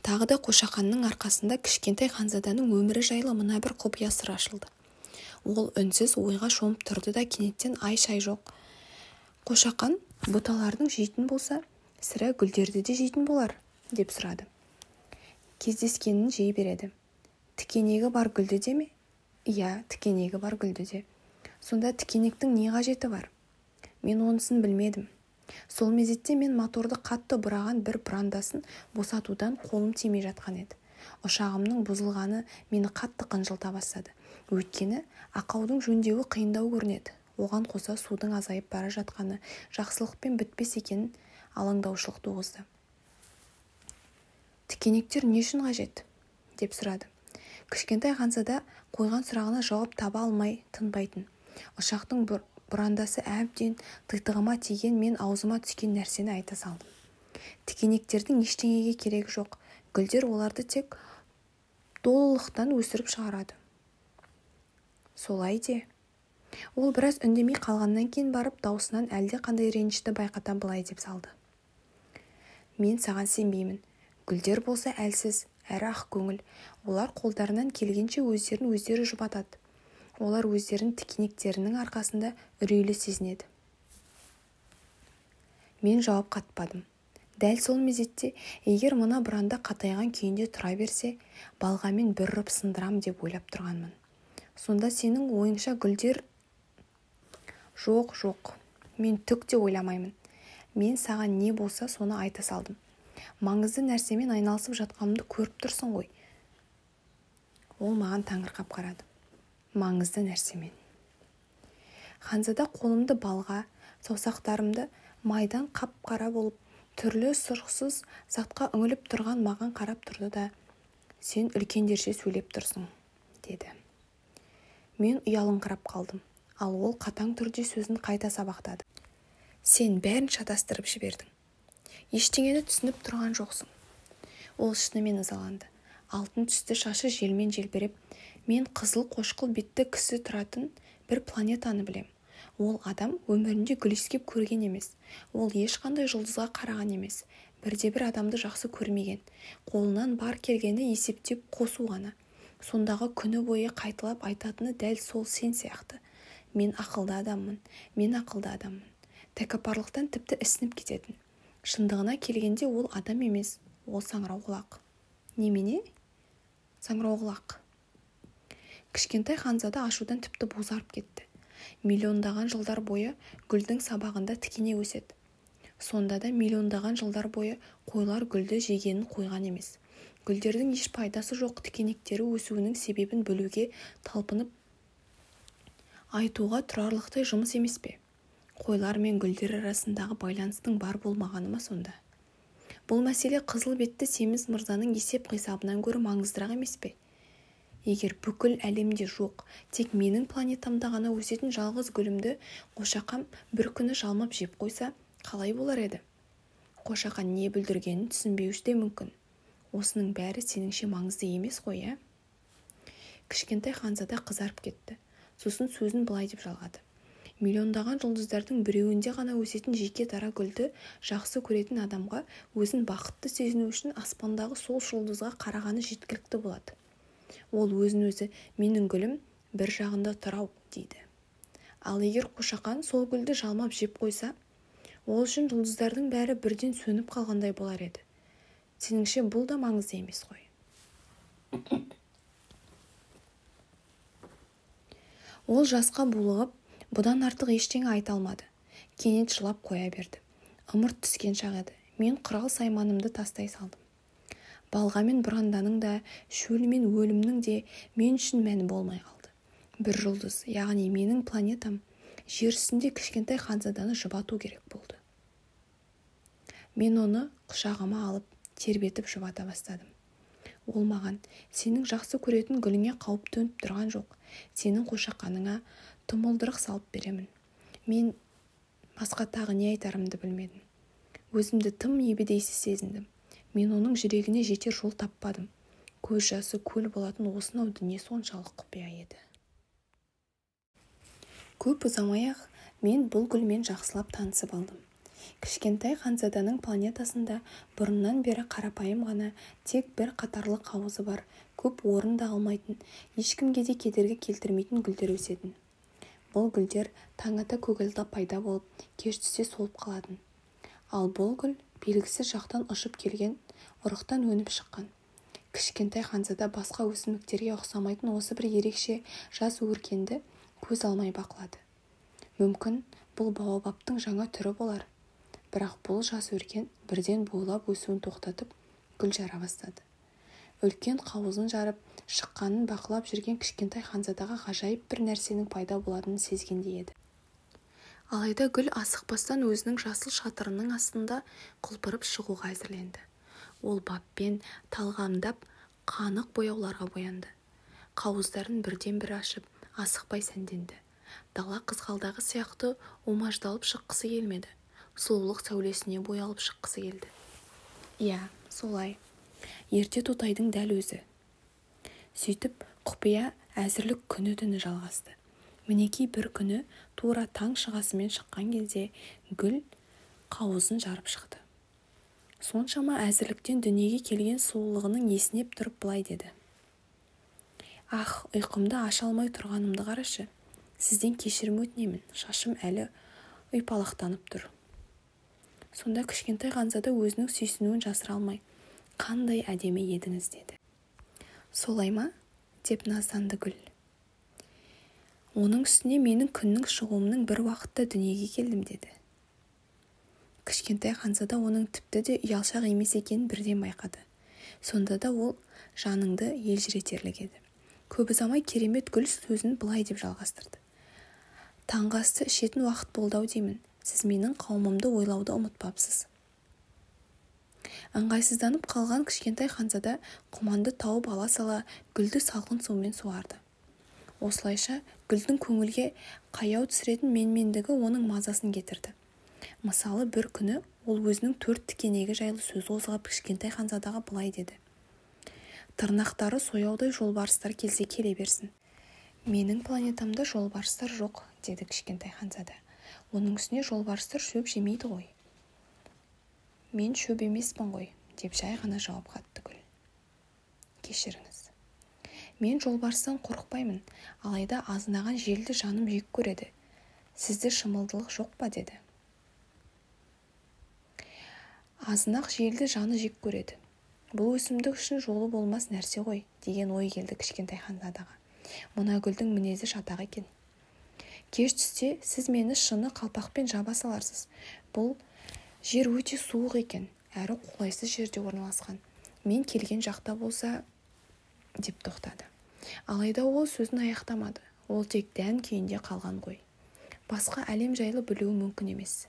[SPEAKER 1] Тағы да қошақанның арқасында кішкентай ханзаданың өмірі жайлы мына бір құпия сыр ашылды. Ол үнсіз ойға шомып тұрды да кенеттен ай-шай жоқ. Қошақан бұталардың жейтін болса, сірә гүлдерді де жейтін болар, деп сұрады. Кездескенін жей береді. Тікенегі бар гүлді де ме? Иә, тікенегі бар гүлді де. Сонда тікенектің не қажеті бар? Мен онысын білмедім. Сол мезетте мен моторды қатты бұраған бір бұрандасын босатудан қолым тимей жатқан еді. Ұшағымның бұзылғаны мені қатты қынжылта бастады. Өйткені ақаудың жөндеуі қиындау көрінеді. Оған қоса судың азайып бара жатқаны жақсылықпен бітпес екенін алаңдаушылық туғызды. «Тікенектер не үшін қажет?» деп сұрады. Кішкентай Ханзада қойған сұрағына жауап таба алмай тынбайтын. Ұшақтың бұрандасы әбден титығыма тиген, мен аузыма түскен нәрсені айта салдым. Тікенектердің ештеңеге керегі жоқ. Гүлдер оларды тек долылықтан өсіріп шығарады. Солай де. Ол біраз үндемей қалғаннан кейін барып даусынан әлде қандай ренішті байқата былай деп салды. Мен саған сенбеймін. Гүлдер болса әлсіз, әрі ақ көңіл. Олар қолдарынан келгенше өздері жұбатады. Олар өздерін тікенектерінің арқасында үрейлі сезінеді. Мен жауап қатпадым. Дәл сол мезетте, егер мына бұранда қатайған күйінде тұра берсе, балғамен бір ұрып сындырам деп ойлап тұрғанмын. Сонда сенің ойыңша гүлдер... Жоқ, мен түк те ойламаймын. Мен саған не болса соны айта салдым. Маңызды нәрсемен айналысып жатқанымды көріп тұрсың ғой. Ол маған таңырқап қарады. Маңызды нәрсемен. Ханзада қолымды балға, саусақтарымды майдан қап-қара болып, түрлі сұрықсыз затқа үңіліп тұрған маған қарап тұрды да, сен үлкендерше сөйлеп тұрсың, деді. Мен ұялыңқырап қалдым, ал ол қатаң түрде сөзін қайта сабақтады. Сен бәрін шатастырып жібердің. Ештеңені түсініп тұрған жоқсың. Ол шынымен ызаланды. Алтын түсті шашы желмен желбіреп, мен қызыл қошқыл бетті кісі тұратын бір планетаны білем. Ол адам өмірінде гүл иіскеп көрген емес. Ол ешқандай жұлдызға қараған емес. Бірде-бір адамды жақсы көрмеген. Қолынан бар келгені есептеп қосу ғана. Сондағы күні бойы қайталап айтатыны дәл сол сен сияқты. Мен ақылды адаммын. Тәкаппарлықтан тіпті ісініп кететін. Шындығына келгенде ол адам емес, ол саңырауқұлақ. Немене? Саңырауқұлақ. Кішкентай Ханзада ашудан тіпті бозарып кетті. Миллиондаған жылдар бойы гүлдің сабағында тікене өседі. Сонда да миллиондаған жылдар бойы қойлар гүлді жегенін қойған емес. Гүлдердің еш пайдасы жоқ тікенектері өсуінің себебін білуге талпынып айтуға тұрарлықтай жұмыс емес пе? Қойлар мен гүлдер арасындағы байланыстың бар болмағаны ма сонда? Бұл мәселе қызыл бетті семіз мырзаның есеп-қисабынан гөрі маңыздырақ емес пе? Егер бүкіл әлемде жоқ, тек менің планетамда ғана өсетін жалғыз гүлімді қошақам бір күні жалмап жеп қойса, қалай болар еді? Қошақан не бүлдіргенін түсінбеуі де мүмкін. Осының бәрі сеніңше маңызды емес қой, ә? Кішкентай Ханзада қызарып кетті. Сосын сөзін былай деп жалғады. Миллиондаған жұлдыздардың біреуінде ғана өсетін жеке дара гүлді жақсы көретін адамға өзін бақытты сезіну үшін аспандағы сол жұлдызға қарағаны жеткілікті болады. Ол өзін-өзі менің гүлім бір жағында тұрау дейді. Ал егер қошақан сол гүлді жалмап жеп қойса, ол үшін жұлдыздардың бәрі бірден сөніп қалғандай болар еді. Сеніңше бұл да маңызды емес қой? Ол жасқа булығып, бұдан артық ештеңе айта алмады. Кенет жылап қоя берді. Ымырт түскен шақ еді. Мен құрал сайманымды тастай салдым. Балға мен бұранданың да, шөл мен өлімнің де мен үшін мәні болмай қалды. Бір жұлдыз, яғни менің планетам, жер үстінде кішкентай Ханзаданы жұбату керек болды. Мен оны құшағыма алып, тербетіп жұбата бастадым. Ол маған, сенің жақсы көретін гүліңе қауіп төніп тұрған жоқ. Сенің қошақаныңа тұмылдырық салып беремін. Мен басқа тағы не айтарымды білмедім. Өзімді тым ебедейсіз сезіндім. Мен оның жүрегіне жетер жол таппадым. Көз жасы көл болатын осынау дүние соншалық құпия еді. Көп ұзамай-ақ мен бұл гүлмен жақсылап танысып алдым. Кішкентай Ханзаданың планетасында бұрыннан бері қарапайым ғана тек бір қатарлы қауызы бар, көп орын да алмайтын, ешкімге де кедергі келтірмейтін гүлдер өсетін. Бұл гүлдер таң ата көгілдір пайда болып, кеш түсе солып қалатын. Ал бұл гүл белгісіз жақтан ұшып келген, ұрықтан өніп шыққан. Кішкентай Ханзада басқа өсімдіктерге ұқсамайтын осы бір ерекше жас өркенді көз алмай бақылады. Мүмкін бұл баобабтың жаңа түрі болар. Бірақ бұл жас өркен бірден бойлап өсуін тоқтатып гүл жара бастады. Үлкен қауызын жарып шыққанын бақылап жүрген кішкентай ханзадаға ғажайып бір нәрсенің пайда болатынын сезгендей еді. Алайда гүл асықпастан өзінің жасыл шатырының астында құлпырып шығуға әзірленді. Ол баппен талғамдап қанық бояуларға боянды. Қауыздарын бірден-бір ашып, асықпай сәнденді. Дала қызғалдағы сияқты омаждалып шыққысы келмеді. Сұлулық сәулесіне боялып шыққысы келді. Иә, солай. Ерте тотайдың дәл өзі. Сөйтіп, құпия әзірлік күні-түні жалғасты. Мінекей бір күні тура таң шығасымен шыққан кезде гүл қауызын жарып шықты. Соншама әзірліктен дүниеге келген сұлулығының есінеп тұрып былай деді. Ах, ұйқымды аша алмай тұрғанымды қарашы. Сізден кешірім өтінемін, шашым әлі ұйпалақтанып тұр. Сонда кішкентай ханзада өзінің сүйсінуін жасыра алмай, қандай әдемі едіңіз деді. Солай ма? Деп назданды гүл. Оның үстіне менің күннің шығуымның бір уақытта дүниеге келдім деді. Кішкентай ханзада оның тіпті де ұялшақ емес екенін бірден байқады. Сонда да ол жаныңды елжіретерлік еді. Көп ұзамай керемет гүл сөзін былай деп жалғастырды. Таңғы асты ішетін уақыт болды-ау деймін. Сіз менің қауымымды ойлауды ұмытпапсыз. Ыңғайсызданып қалған кішкентай ханзада құманды тауып ала сала гүлді салқын сумен суарды. Осылайша гүлдің көңілге қаяу түсіретін менмендігі оның мазасын кетірді. Мысалы, бір күні ол өзінің 4 тікенегі жайлы сөз қозғап кішкентай ханзадаға былай деді. Тырнақтары сояудай жолбарыстар келсе келе берсін. Менің планетамда жолбарыстар жоқ, деді кішкентай ханзада. Оның үстіне жолбарыстар шөп жемейді ғой. Мен шөп емеспін ғой, деп жай ғана жауап қатты гүл. Кешіріңіз. Мен жолбарыстан қорықпаймын, алайда азынаған желді жаным жек көреді. Сізде шымылдылық жоқ па, деді. Азынақ желді жаны жек көреді. Бұл өсімдік үшін жолы болмас нәрсе ғой, деген ой келді кішкентай ханзадаға. Мына гүлдің мінезі шатақ екен. Кеш түсте сіз мені шыны қалпақпен жаба саларсыз. Бұл жер өте суық екен, әрі қолайсыз жерде орналасқан. Мен келген жақта болса, деп тоқтады. Алайда ол сөзін аяқтамады. Ол тек дән күйінде қалған ғой. Басқа әлем жайлы білуі мүмкін емес.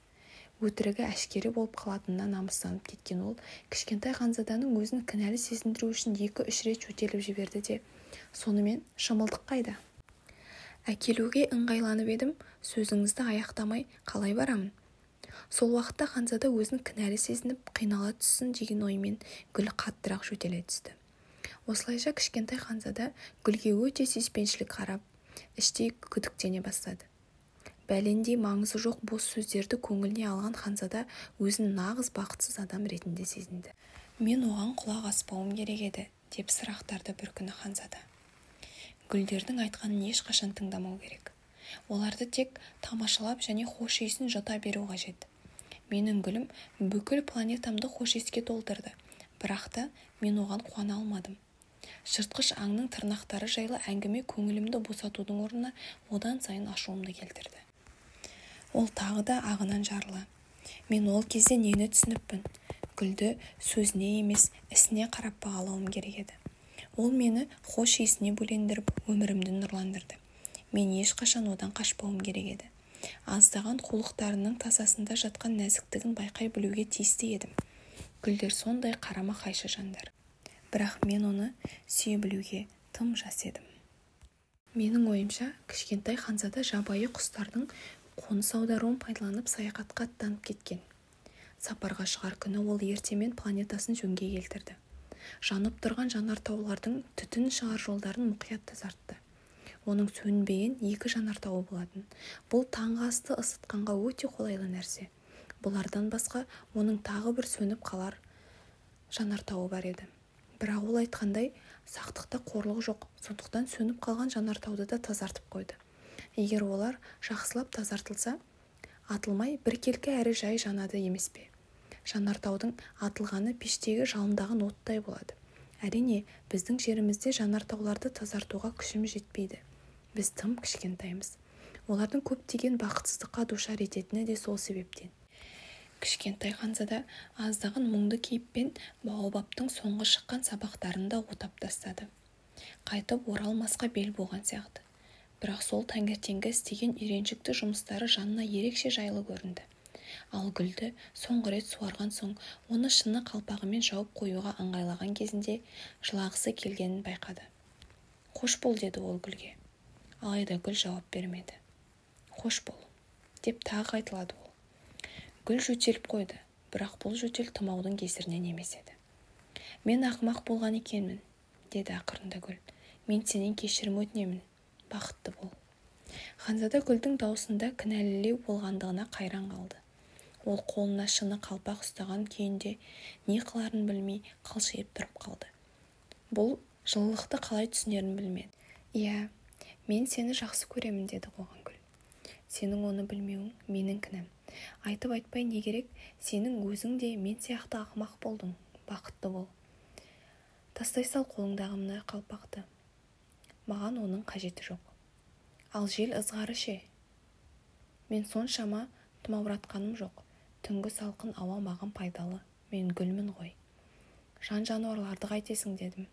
[SPEAKER 1] Өтірігі әшкере болып қалатынына намыстанып кеткен ол, кішкентай ханзаданың өзін кінәлі сезіндіру үшін 2-3 рет жөтеліп жіберді де, сонымен шымылдық қайда? Әкелуге ыңғайланып едім, сөзіңізді аяқтамай қалай барамын? Сол уақытта ханзада өзін кінәлі сезініп қинала түссін деген оймен гүл қаттырақ жөтеле түсті. Осылайша кішкентай ханзада гүлге өте сүйіспеншілік қарап, іштей күдіктене бастады. Бәлендей маңызы жоқ бос сөздерді көңіліне алған ханзада өзін нағыз бақытсыз адам ретінде сезінді. Мен оған құлақ аспауым керек еді, деп сұрақтарды бір күні ханзада. Гүлдердің айтқанын ешқашан тыңдамау керек. Оларды тек тамашалап және хош иісін жұта беру қажет. Менің гүлім бүкіл планетамды хош иіске толтырды, бірақ та мен оған қуана алмадым. Жыртқыш аңның тырнақтары жайлы әңгіме көңілімді босатудың орнына одан сайын ашуымды келтірді. Ол тағы да ағынан жарыла. Мен ол кезде нені түсініппін? Гүлді сөзіне емес, ісіне қарап бағалауым керек еді. Ол мені хош иісіне бөлендіріп, өмірімді нұрландырды. Мен ешқашан одан қашпауым керек еді. Аздаған қулықтарының тасасында жатқан нәзіктігін байқай білуге тиісті едім. Гүлдер сондай қарама-қайшы жандар. Бірақ мен оны сүйе білуге тым жас едім. Менің ойымша, кішкентай ханзада жабайы құстардың қоныс аударуын пайдаланып саяхатқа аттанып кеткен. Сапарға шығар күні ол ертемен планетасын жөнге келтірді. Жанып тұрған жанартаулардың түтін шығар жолдарын мұқият тазартты. Оның сөнбеген 2 жанартауы болатын. Бұл таңғы асты ысытқанға өте қолайлы нәрсе. Бұлардан басқа оның тағы бір сөніп қалар жанартауы бар еді. Бірақ ол айтқандай, сақтықта қорлық жоқ, сондықтан сөніп қалған жанартауды да тазартып қойды. Егер олар жақсылап тазартылса, атылмай біркелкі әрі жай жанады емес пе? Жанартаудың атылғаны пештегі жалындаған оттай болады. Әрине, біздің жерімізде жанартауларды тазартуға күшім жетпейді. Біз тым кішкентаймыз. Олардың көптеген бақытсыздыққа душар ететіні де сол себептен. Кішкентай ханзада аздаған мұңды кейіппен баобабтың соңғы шыққан сабақтарын да отап тастады. Қайтып оралмасқа бел болған сияқты. Бірақ сол таңертеңгі істеген үйреншікті жұмыстары жанына ерекше жайлы көрінді. Ал гүлді соңғы рет суарған соң, оны шыны қалпағымен жауып қоюға ыңғайлаған кезінде жылағысы келгенін байқады. «Қош бол», деді ол гүлге. Алайда гүл жауап бермеді. «Қош бол», деп тағы қайталады ол. Гүл жөтеліп қойды, бірақ бұл жөтел тұмаудың кесірінен емес еді. «Мен ақымақ болған екенмін», деді ақырында гүл. «Мен сенен кешірім өтінемін, бақытты бол». Ханзада гүлдің даусында кінәлілеу болғандығына қайран қалды. Ол қолына шыны қалпақ ұстаған күйінде не қыларын білмей қалшиып тұрып қалды. Бұл жылылықты қалай түсінерін білмеді. «Иә, мен сені жақсы көремін», деді оған гүл. «Сенің оны білмеуің менің кінәм. Айтып-айтпай не керек, сенің өзің де мен сияқты ақымақ болдың, бақытты бол. Тастай сал қолыңдағы мына қалпақты. Маған оның қажеті жоқ. Ал жел ызғары ше? Мен соншама тұмауратқаным жоқ. Түнгі салқын ауа маған пайдалы. Мен гүлмін ғой. Жан-жануарларды қайтесің», дедім.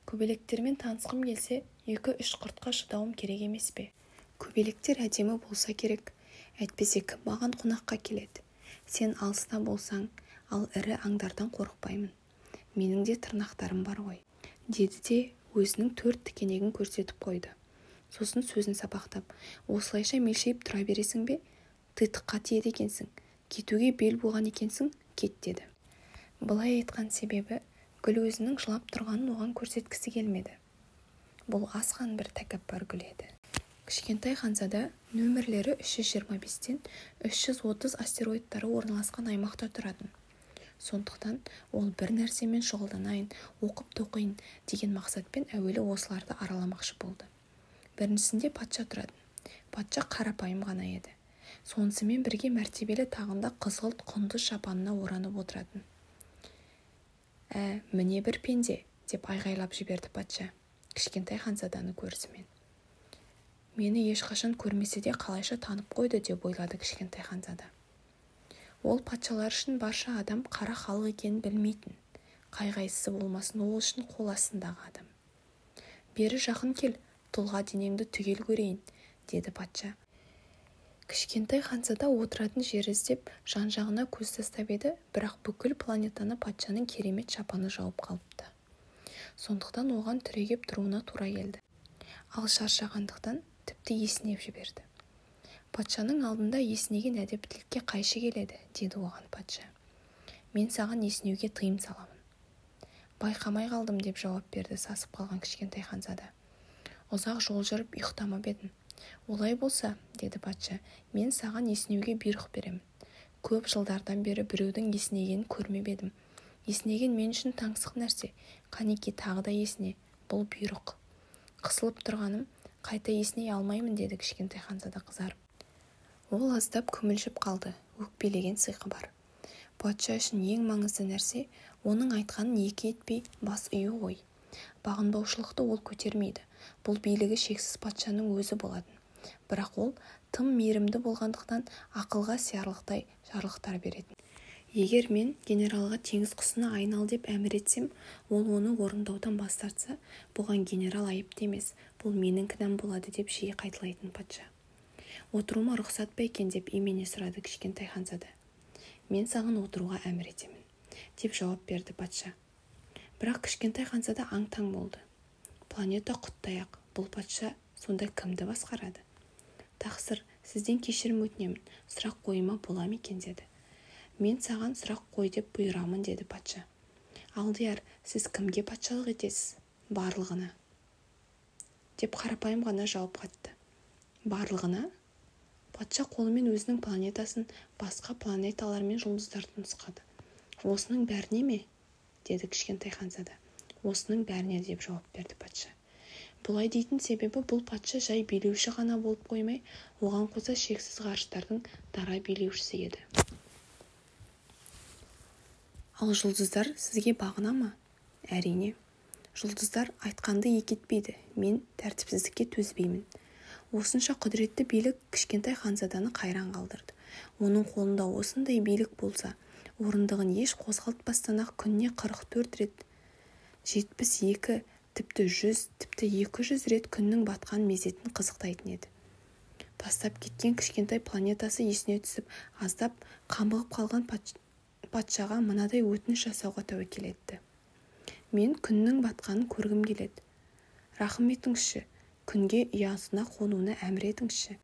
[SPEAKER 1] «Көбелектермен танысқым келсе, 2-3 құртқа шыдауым керек емес пе? Көбелектер әдемі болса керек. Әйтпесе кім маған қонаққа келеді? Сен алыста болсаң, ал ірі аңдардан қорықпаймын. Менің де тырнақтарым бар ғой», деді де өзінің 4 тікенегін көрсетіп қойды. Сосын сөзін сабақтап: «Осылайша мелшиіп тұра бересің бе? Титыққа тиеді екенсің. Кетуге бел болған екенсің, кет», деді. Бұлай айтқан себебі гүл өзінің жылап тұрғанын оған көрсеткісі келмеді. Бұл асқан бір тәкаппар гүл еді. Кішкентай ханзада нөмірлері 325-тен 330 астероидтары орналасқан аймақта тұратын. Сондықтан ол бір нәрсемен шұғылданайын, оқып-тоқиын деген мақсатпен әуелі осыларды араламақшы болды. Біріншісінде патша тұратын. Патша қарапайым ғана еді. Сонысымен бірге мәртебелі тағында қызғылт құндыз шапанына оранып отыратын. Міне бір пенде», деп айғайлап жіберді патша, кішкентай ханзаданы көрісімен. «Мені ешқашан көрмесе де қалайша танып қойды», деп ойлады кішкентай ханзада. Ол патшалар үшін барша адам қара халық екенін білмейтін. Қай-қайсысы болмасын, ол үшін қол астындағы адам. «Бері жақын кел, тұлға денеңді түгел көрейін», деді патша. Кішкентай ханзада отыратын жер іздеп жан-жағына көз тастап еді, бірақ бүкіл планетаны патшаның керемет шапаны жауып қалыпты. Сондықтан оған түрегеп тұруына тура келді. Ал шаршағандықтан тіпті есінеп жіберді. «Патшаның алдында есінеген әдептілікке қайшы келеді», деді оған патша. «Мен саған есінеуге тыйым саламын». «Байқамай қалдым», деп жауап берді сасып қалған кішкентай ханзада. «Ұзақ жол жүріп ұйықтамап едім». «Олай болса», деді патша, «мен саған есінеуге бұйрық беремін. Көп жылдардан бері біреудің есінегенін көрмеп едім. Есінеген мен үшін таңсық нәрсе. Қанеки тағы да есіне, бұл бұйрық. Қысылып тұрғаным, қайта есіней алмаймын», деді кішкентай ханзада қызарып. Ол аздап күмілжіп қалды, өкпелеген сиқы бар. Патша үшін ең маңызды нәрсе оның айтқанын екі етпей бас ию ғой. Бағынбаушылықты ол көтермейді. Бұл билігі шексіз патшаның өзі болатын. Бірақ ол тым мейірімді болғандықтан ақылға сиярлықтай жарлықтар беретін. Егер мен генералға теңіз құсына айнал деп әмір етсем, ол оны орындаудан бас тартса, бұған генерал айыпты емес, бұл менің кінәм болады деп жиі қайталайтын патша. «Отыруыма рұқсат па екен?» деп имене сұрады кішкентай ханзада. «Мен саған отыруға әмір етемін», деп жауап берді патша. Бірақ кішкентай ханзада аң-таң болды. Планета құттаяқ, бұл патша сонда кімді басқарады? «Тақсыр, сізден кешірім өтінемін, сұрақ қойыма бола ма екен?» деді. «Мен саған сұрақ қой деп бұйырамын», деді патша. «Алдияр, сіз кімге патшалық етесіз?» «Барлығына», деп қарапайым ғана жауап қатты. «Барлығына?» Патша қолымен өзінің планетасын басқа планеталар мен жұлдыздарды нұсқады. «Осының бәріне ме?» деді кішкентай ханзада. «Осының бәріне», деп жауап берді патша. Бұлай дейтін себебі бұл патша жай билеуші ғана болып қоймай, оған қоса шексіз ғарыштардың дара билеушісі еді. «Ал жұлдыздар сізге бағына ма?» «Әрине. Жұлдыздар айтқанды екі етпейді. Мен тәртіпсіздікке төзбеймін». Осынша құдіретті билік кішкентай ханзаданы қайран қалдырды. Оның қолында осындай билік болса, орындығын еш қозғалтпастан-ақ күніне 44 рет, 72, тіпті 100, тіпті 200 рет күннің батқан мезетін қызықтайтын еді. Тастап кеткен кішкентай планетасы есіне түсіп, аздап қамығып қалған патшаға мынадай өтініш жасауға тәуекел етті. Мен күннің батқанын көргім келеді. Рахым етіңізші, күнге ұясына қонуына әмір етіңізші.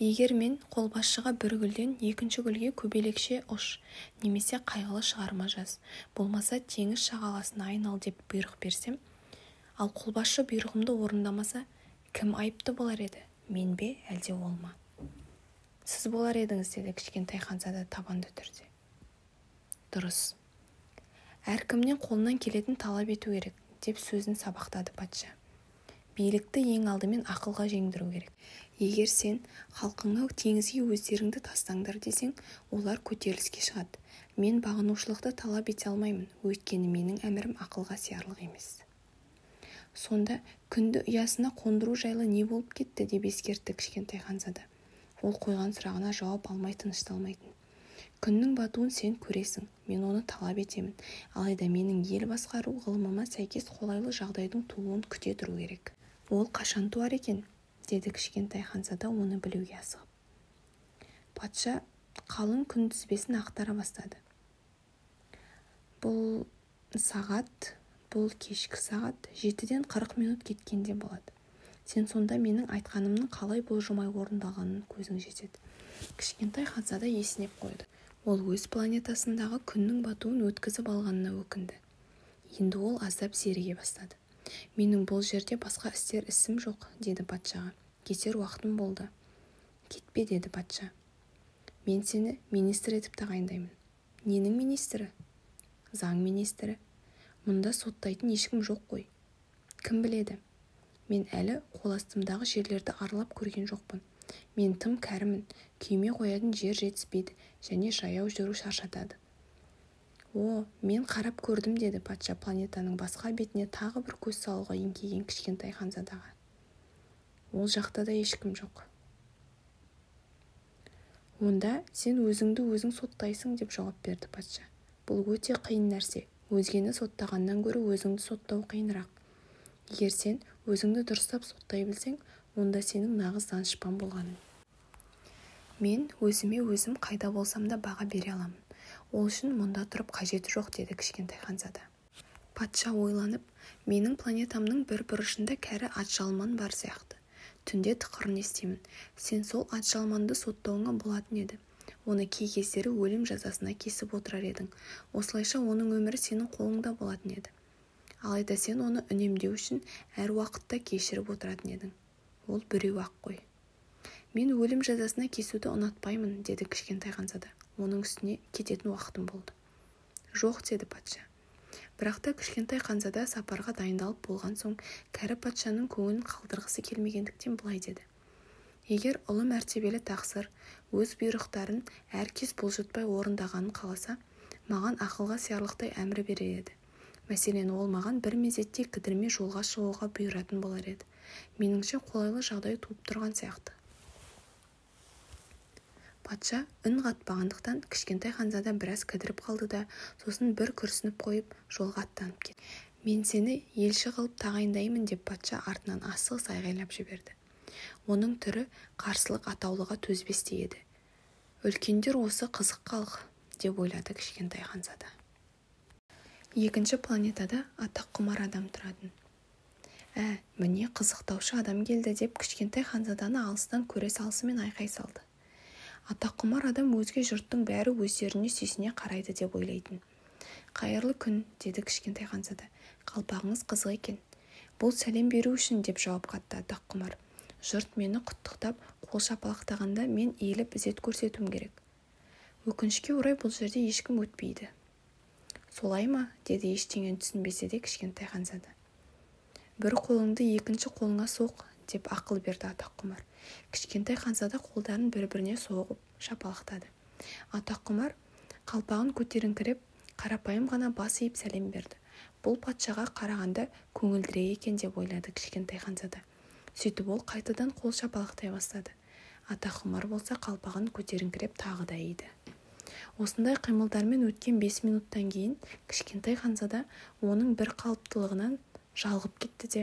[SPEAKER 1] Егер мен қолбасшыға бір гүлден екінші гүлге көбелекше ұш, немесе қайғылы шығарма жаз, болмаса теңіз шағаласына айнал деп бұйрық берсем, ал қолбасшы бұйрығымды орындамаса, кім айыпты болар еді? Мен бе, әлде ол ма? Сіз болар едіңіз, деді кішкентай ханзада табанды түрде. Дұрыс. Әркімнен қолынан келетін талап ету керек, деп сөзін сабақтады патша. Билікті ең алдымен ақылға жеңдіру керек. Егер сен халқыңа теңізге өздеріңді тастаңдар десең, олар көтеріліске шығады. Мен бағынушылықты талап ете алмаймын, өйткені менің әмірім ақылға сиярлық емес. Сонда күнді ұясына қондыру жайлы не болып кетті, деп ескертті кішкентай ханзада. Ол қойған сұрағына жауап алмай тынышталмайтын. Күннің батуын сен көресің, мен оны талап етемін, алайда менің ел басқару ғылымыма сәйкес қолайлы жағдайдың тууын күте тұру керек. Ол қашан туар екен? Деді кішкентай ханзада оны білуге асығып. Патша қалың күнтізбесін ақтара бастады. Бұл кешкі сағат 7-ден 40 минут кеткенде болады. Сен сонда менің айтқанымның қалай бұлжымай орындалғанын көзің жетеді. Кішкентай ханзада есінеп қойды. Ол өз планетасындағы күннің батуын өткізіп алғанына өкінді. Енді ол аздап зеріге бастады. Менің бұл жерде басқа ісім жоқ, деді патшаға. Кетер уақытым болды. Кетпе, деді патша. Мен сені министр етіп тағайындаймын. Ненің министрі? Заң министрі. Мұнда соттайтын ешкім жоқ қой. Кім біледі? Мен әлі қол астымдағы жерлерді аралап көрген жоқпын. Мен тым кәрімін, күйме қоятын жер жетіспейді және жаяу жүру шаршатады. Мен қарап көрдім, деді патша планетаның басқа бетіне тағы бір көз салуға еңкейген кішкентай ханзадаға. Ол жақта да ешкім жоқ. Онда сен өзіңді өзің соттайсың, деп жауап берді патша. Бұл өте қиын нәрсе. Өзгені соттағаннан гөрі өзіңді соттау қиынырақ. Егер сен өзіңді дұрыстап соттай білсең, онда сенің нағыз данышпан болғаның. Мен өзіме өзім қайда болсам да баға бере аламын. Ол үшін мұнда тұрып қажеті жоқ, деді кішкентай ханзада. Патша ойланып, менің планетамның бір бұрышында кәрі атжалман бар сияқты. Түнде тықырын естимін. Сен сол атжалманды соттауыңа болатын еді. Оны кей кездері өлім жазасына кесіп отырар едің. Осылайша оның өмірі сенің қолыңда болатын еді. Алайда сен оны үнемдеу үшін әр уақытта кешіріп отыратын едің. Ол біреу-ақ қой. Мен өлім жазасына кесуді ұнатпаймын, деді кішкентай ханзада. Оның үстіне кететін уақытым болды. Жоқ, деді патша. Бірақ та кішкентай ханзада сапарға дайындалып болған соң, кәрі патшаның көңілін қалдырғысы келмегендіктен былай деді. Егер ұлы мәртебелі тақсыр өз бұйрықтарын әркез бұлжытпай орындағанын қаласа, маған ақылға сиярлықтай әмір берер еді. Мәселен, ол маған бір мезетте кідірме жолға шығуға бұйыратын болар еді. Меніңше қолайлы жағдай туып тұрған сияқты. Патша үн қатпағандықтан кішкентай ханзада біраз кідіріп қалды да, сосын бір күрсініп қойып жолға аттанып кетті. Мен сені елші қылып тағайындаймын, деп патша артынан асығыс айғайлап жіберді. Оның түрі қарсылық атаулыға төзбестей еді. Үлкендер осы қызық халық, деп ойлады кішкентай ханзада. Екінші планетада атаққұмар адам тұратын. Міне қызықтаушы адам келді, деп кішкентай ханзаданы алыстан көре салысымен айқай салды. Атаққұмар адам өзге жұрттың бәрі өздеріне сүйсіне қарайды деп ойлайтын. Қайырлы күн, деді кішкентай ханзада. Қалпағыңыз қызық екен. Бұл сәлем беру үшін, деп жауап қатты атаққұмар. Жұрт мені құттықтап, қол шапалақтағанда мен иіліп ізет көрсетуім керек. Өкінішке орай бұл жерде ешкім өтпейді. Солай ма, деді ештеңені түсінбесе де кішкентай ханзада. Бір қолыңды екінші қолыңа соқ, деп ақыл берді атаққұмар. Кішкентай ханзада қолдарын бір-біріне соғып шапалақтады. Атаққұмар қалпағын көтеріңкіреп, қарапайым ғана бас иіп сәлем берді. Бұл патшаға қарағанда көңілдірек екен деп ойлады кішкентай ханзада. Сөйтіп ол қайтадан қол шапалақтай бастады. Атақұмар болса қалпағын көтеріңкіреп тағы да иді. Осындай қимылдармен өткен 5 минуттан кейін кішкентай ханзада оның бір қалыптылығынан жалығып кетті де,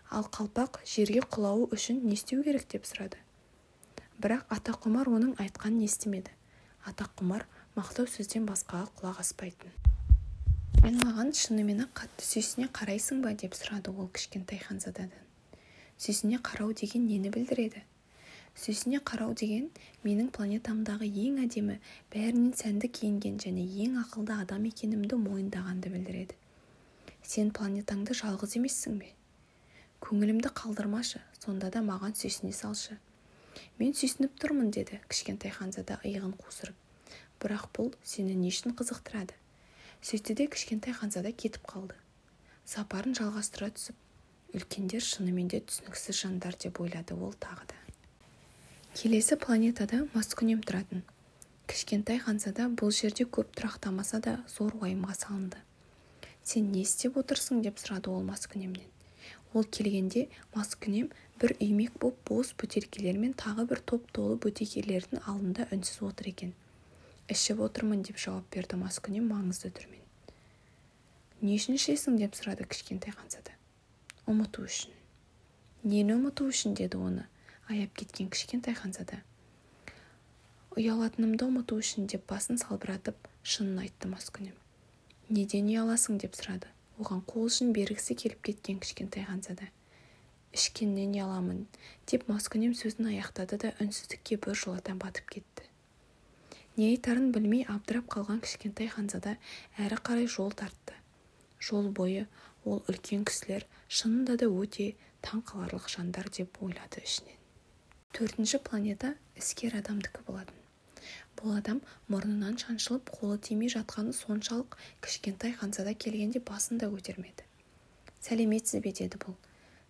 [SPEAKER 1] ал қалпақ жерге құлауы үшін не істеу керек деп сұрады. Бірақ Атақұмар оның айтқанын естімеді. Атақұмар мақтау сөзден басқаға құлақ аспайтын. Сен маған шынымен-ақ қатты сүйсіне қарайсың ба деп сұрады ол кішкентай ханзададан. Сүйсіне қарау деген нені білдіреді? Сүйсіне қарау деген менің планетамдағы ең әдемі, бәрінен сәнді киінген және ең ақылды адам екенімді мойындағанды білдіреді. Сен планетаңда жалғыз емессің бе? Көңілімді қалдырмашы, сонда да маған сүйсіне салшы. Мен сүйсініп тұрмын, деді кішкентай ханзада иығын қусырып. Бірақ бұл сені не үшін қызықтырады? Сөйтті де кішкентай ханзада кетіп қалды. Сапарын жалғастыра түсіп, үлкендер шынымен де түсініксіз жандар деп ойлады ол тағы да. Келесі планетада маскүнем тұратын. Кішкентай ханзада бұл жерде көп тұрақтамаса да зор уайымға салынды. Сен не істеп отырсың деп сұрады ол маскүнемнен. Ол келгенде маскүнем бір үймек боп бос бөтелкелер мен тағы бір топ толы бөтекелердің алдында үнсіз отыр екен. Ішіп отырмын деп жауап берді маскүнем маңызды түрмен. Не үшін ішесің деп сұрады кішкентай ханзада. Ұмыту үшін. Нені ұмыту үшін, деді оны аяп кеткен кішкентай ханзада. Ұялатынымды ұмыту үшін деп басын салбыратып шынын айтты маскүнем. Неден ұяласың деп сұрады. Оған қол ұшын бергісі келіп кеткен кішкентай ханзада. Ішкеннен ұяламын деп маскүнем сөзін аяқтады да үнсіздікке бір жолата батып кетті. Не айтарын білмей абдырап қалған кішкентай ханзада әрі қарай жол тартты. Жол бойы ол үлкен кісілер шынында да өте таң қаларлық жандар деп ойлады ішінен. 4-ші планета іскер адамдікі болатын. Бұл адам мұрнынан шаншылып қолы тимей жатқаны соншалық кішкентай ханзада келгенде басын да көтермеді. Сәлеметсіз бе, деді бұл.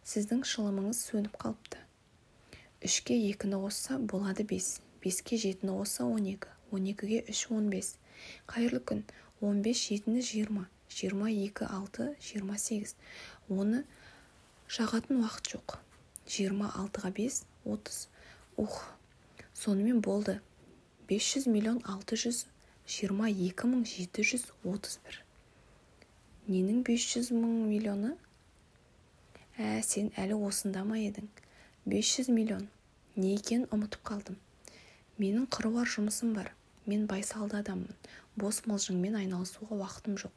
[SPEAKER 1] Сіздің шылымыңыз сөніп қалыпты. 3-ке 2-ні қосса болады 5, 5-ке 7-ні қосса 12, 12-ге 3 15. Қайырлы күн. 15 7-ні 20, 22 6 28. Оны жағатын уақыт жоқ. 26-ға 5 30. Сонымен болды. 500 миллион 622 мың 731. Ненің 500 мың миллионы? Сен әлі осында ма едің? 500 миллион. Не екенін ұмытып қалдым. Менің қыруар жұмысым бар. Мен байсалды адаммын. Бос мылжыңмен айналысуға уақытым жоқ.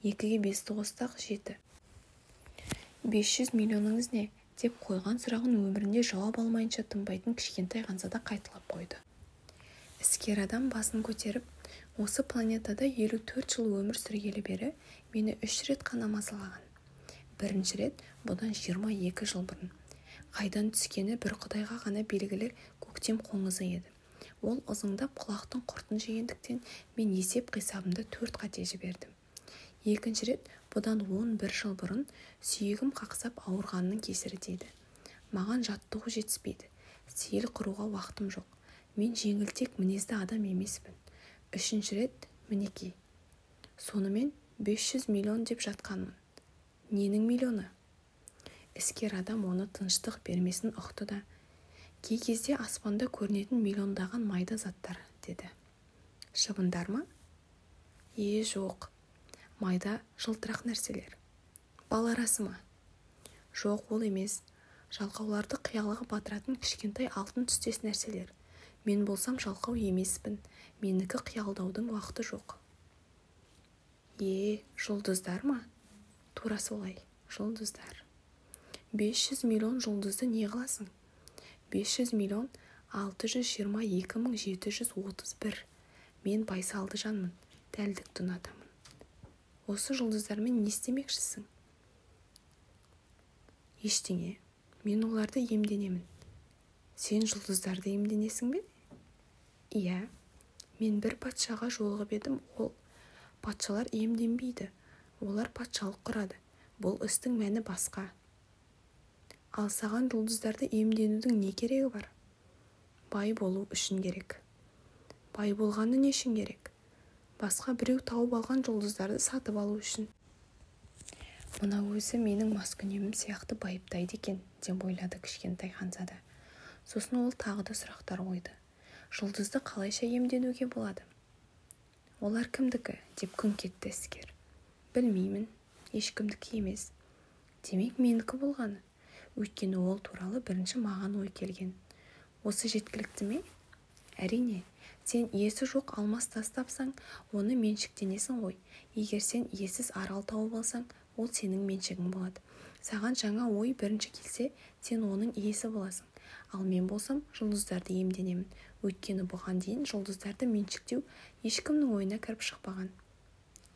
[SPEAKER 1] 2-ге 5-ті қоссақ 7. 500 миллионыңыз не? Деп қойған сұрағын өмірінде жауап алмайынша тынбайтын кішкентай ханзада қайталап қойды. Іскер адам басын көтеріп, осы планетада 54 жыл өмір сүргелі бері мені 3 рет қана мазалаған. Бірінші рет бұдан 22 жыл бұрын. Қайдан түскені бір құдайға ғана белгілі көктем қоңызы еді. Ол ызыңдап құлақтың құртын жегендіктен мен есеп қисабымда 4 қате жібердім. Екінші рет бұдан 11 жыл бұрын сүйегім қақсап ауырғанның кесірі дейді. Маған жаттығу жетіспейді. Сейіл құруға уақытым жоқ. Мен жеңілтек мінезді адам емеспін. Үшінші рет мінекей. Сонымен 500 миллион деп жатқанмын. Ненің миллионы? Іскер адам оны тыныштық бермесін ұқты да, кей кезде аспанда көрінетін миллиондаған майда заттар, деді. Шыбындар ма? Жоқ. Майда жылтырақ нәрселер. Бал арасы ма? Жоқ, ол емес. Жалқауларды қиялыға батыратын кішкентай алтын түстес нәрселер. Мен болсам жалқау емеспін. Менікі қиялдаудың уақыты жоқ. Жұлдыздар ма? Тура солай, жұлдыздар. 500 миллион жұлдызды не қыласың? 500 миллион 622 мың 731. Мен байсалды жанмын, дәлдікті ұнатамын. Осы жұлдыздармен не істемекшісің? Ештеңе. Мен оларды емденемін. Сен жұлдыздарды емденесің бе? Иә. Мен бір патшаға жолығып едім, ол патшалар емденбейді. Олар патшалық құрады. Бұл істің мәні басқа. Ал саған жұлдыздарды емденудің не керегі бар? Бай болу үшін керек. Бай болғаны не үшін керек? Басқа біреу тауып алған жұлдыздарды сатып алу үшін. Мына өзі менің маскүнемім сияқты байыптайды екен, деп ойлады кішкентай ханзада. Сосын ол тағы да сұрақтар қойды. Жұлдызды қалайша емденуге болады? Олар кімдікі? Деп күңк етті іскер. Білмеймін, ешкімдікі емес. Демек менікі болғаны. Өйткені ол туралы бірінші маған ой келген. Осы жеткілікті ме? Әрине, сен иесі жоқ алмас тас тапсаң, оны меншіктенесің ғой. Егер сен иесіз арал тауып алсаң, ол сенің меншігің болады. Саған жаңа ой бірінші келсе, сен оның иесі боласың. Ал мен болсам, жұлдыздарды емденемін. Өйткені бұған дейін жұлдыздарды меншіктеу ешкімнің ойына кіріп шықпаған.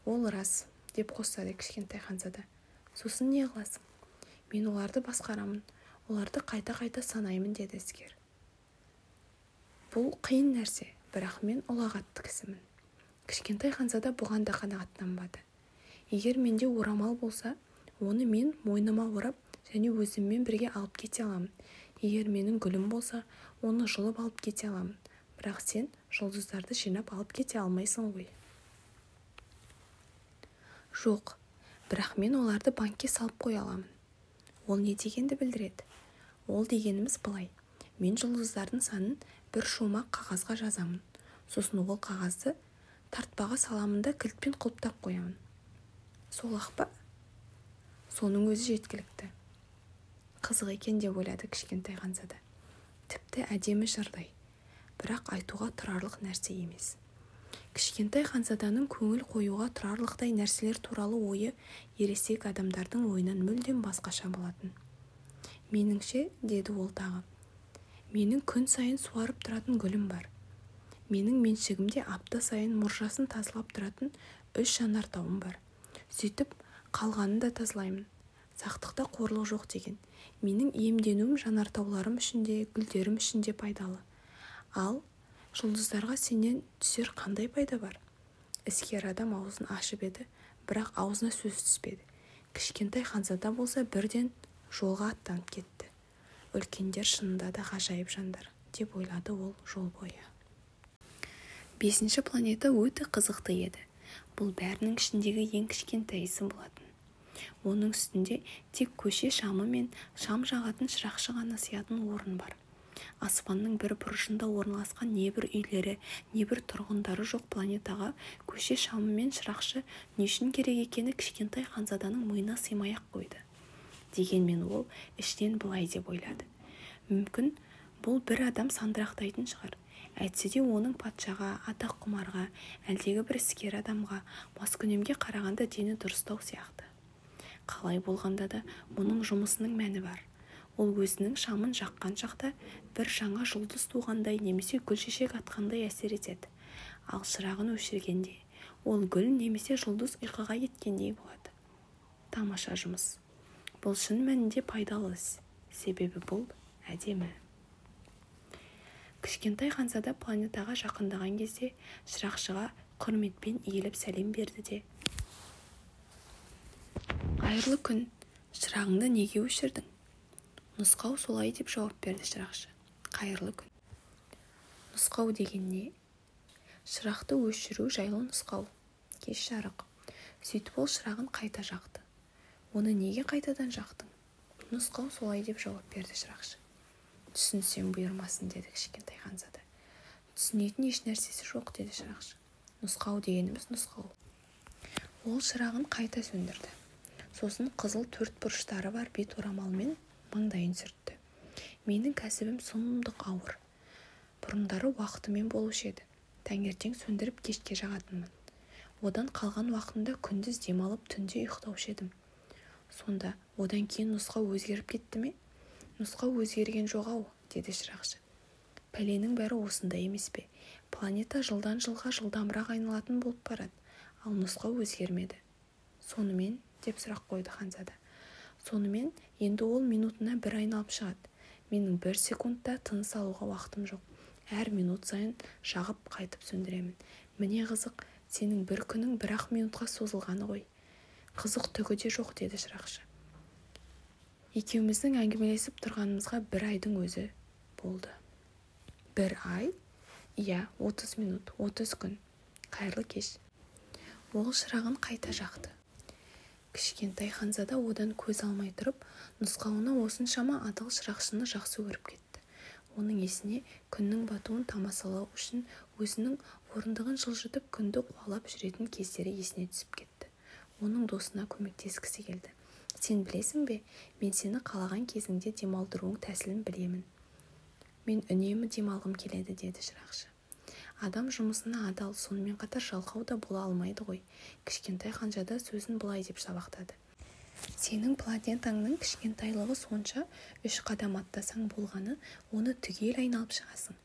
[SPEAKER 1] Ол рас, деп қостады кішкентай ханзада. Сосын не қыласың? Мен оларды басқарамын. Оларды қайта-қайта санаймын, деді іскер. Бұл қиын нәрсе, бірақ мен ұлағатты кісімін. Кішкентай ханзада бұған да қанағаттанбады. Егер менде орамал болса, оны мен мойныма орап және өзіммен бірге алып кете аламын. Егер менің гүлім болса, оны жұлып алып кете аламын. Бірақ сен жұлдыздарды жинап алып кете алмайсың ғой. Жоқ, бірақ мен оларды банкке салып қоя аламын. Ол не дегенді білдіреді? Ол дегеніміз былай. Мен жұлдыздардың санын бір шумақ қағазға жазамын. Сосын ол қағазды тартпаға саламын да кілтпен құлыптап қоямын. Сол-ақ па? Соның өзі жеткілікті. Қызық екен деп ойлады кішкентай ханзада. Тіпті әдемі жырдай, бірақ айтуға тұрарлық нәрсе емес. Кішкентай ханзаданың көңіл қоюға тұрарлықтай нәрселер туралы ойы ересек адамдардың ойынан мүлдем басқаша болатын. Меніңше, деді ол тағы, менің күн сайын суарып тұратын гүлім бар. Менің меншігімде апта сайын мұржасын тазалап тұратын 3 жанартауым бар. Сөйтіп, қалғанын да тазалаймын. Сақтықта қорлық жоқ деген. Менің иемденуім жанартауларым үшін де, гүлдерім үшін де пайдалы. Ал жұлдыздарға сенен түсер қандай пайда бар? Іскер адам аузын ашып еді, бірақ аузына сөз түспеді. Кішкентай ханзада болса бірден жолға аттанып кетті. Үлкендер шынында да ғажайып жандар, деп ойлады ол жол бойы. 5-ші планета өте қызықты еді. Бұл бәрінің ішіндегі ең кішкентайысы болатын. Оның үстінде тек көше шамы мен шам жағатын шырақшы ғана сиятын орын бар. Аспанның бір бұрышында орналасқан небір үйлері, небір тұрғындары жоқ планетаға көше шамы мен шырақшы не үшін керек екені кішкентай ханзаданың миына сыймай-ақ қойды. Дегенмен ол іштен былай деп ойлады. Мүмкін бұл бір адам сандырақтайтын шығар. Әйтсе де оның патшаға, атақ құмарға, әлдегі бір іскер адамға, маскүнемге қарағанда дені дұрыстау сияқты. Қалай болғанда да оның жұмысының мәні бар. Ол өзінің шамын жаққан шақта бір жаңа жұлдыз туғандай немесе гүл-шешек атқандай әсер етеді. Ал шырағын өшіргенде ол гүл немесе жұлдыз ұйқыға кеткендей болады. Тамаша жұмыс. Бұл шын мәнінде пайдалы іс, себебі бұл әдемі. Кішкентай ханзада планетаға жақындаған кезде шырақшыға құрметпен иіліп сәлем берді де: Қайырлы күн, шырағыңды неге өшірдің? Нұсқау солай деп жауап берді шырақшы. Қайырлы күн. Нұсқау деген не? Шырақты өшіру жайлы нұсқау. Кеш жарық. Сөйтіп ол шырағын қайта жақты. Оны неге қайтадан жақтың? Нұсқау солай деп жауап берді шырақшы. Түсінсем бұйырмасын, деді кішкентай ханзада. Түсінетін еш нәрсесі жоқ, деді шырақшы. Нұсқау дегеніміз нұсқау. Ол шырағын қайта сөндірді. Сосын қызыл 4 бұрыштары бар бет орамалмен маңдайын сүртті. Менің кәсібім сұмдық ауыр. Бұрындары уақытымен болушы еді. Таңертең сөндіріп кешке жағатынмын. Одан қалған уақытында күндіз демалып түнде ұйықтаушы едім. Сонда одан кейін нұсқау өзгеріп кетті ме? Нұсқау өзгерген жоқ-ау, деді шырақшы. Пәленің бәрі осында емес пе? Планета жылдан жылға жылдамырақ айналатын болып барады, ал нұсқау өзгермеді. Сонымен, деп сұрақ қойды ханзада. Сонымен, енді ол минутына бір айналып шығады. Менің 1 секундта тыныс алуға уақытым жоқ. Әр минут сайын жағып қайтып сөндіремін. Міне қызық, сенің бір күнің 1-ақ минутқа созылғаны ғой. Қызық түгі де жоқ, деді шырақшы. Екеуміздің әңгімелесіп тұрғанымызға 1 айдың өзі болды. 1 ай? Иә, 30 минут, 30 күн. Қайырлы кеш. Ол шырағын қайта жақты. Кішкентай ханзада одан көз алмай тұрып, нұсқауына осыншама адал шырақшыны жақсы көріп кетті. оның есіне күннің батуын тамашалау үшін өзінің орындығын жылжытып күнді қуалап жүретін кездері есіне түсіп кетті. Оның досына көмектескісі келді. «Сен білесің бе, мен сені қалаған кезіңде демалдыруың тәсілін білемін. Мен үнемі демалғым келеді», деді шырақшы. Адам жұмысына адал, сонымен қатар жалқау да бола алмайды ғой. Кішкентай Ханзада сөзін былай деп сабақтады. «Сенің планетаңның кішкентайлығы сонша, 3 қадам аттасаң болғаны, оны түгел айналып шығасың.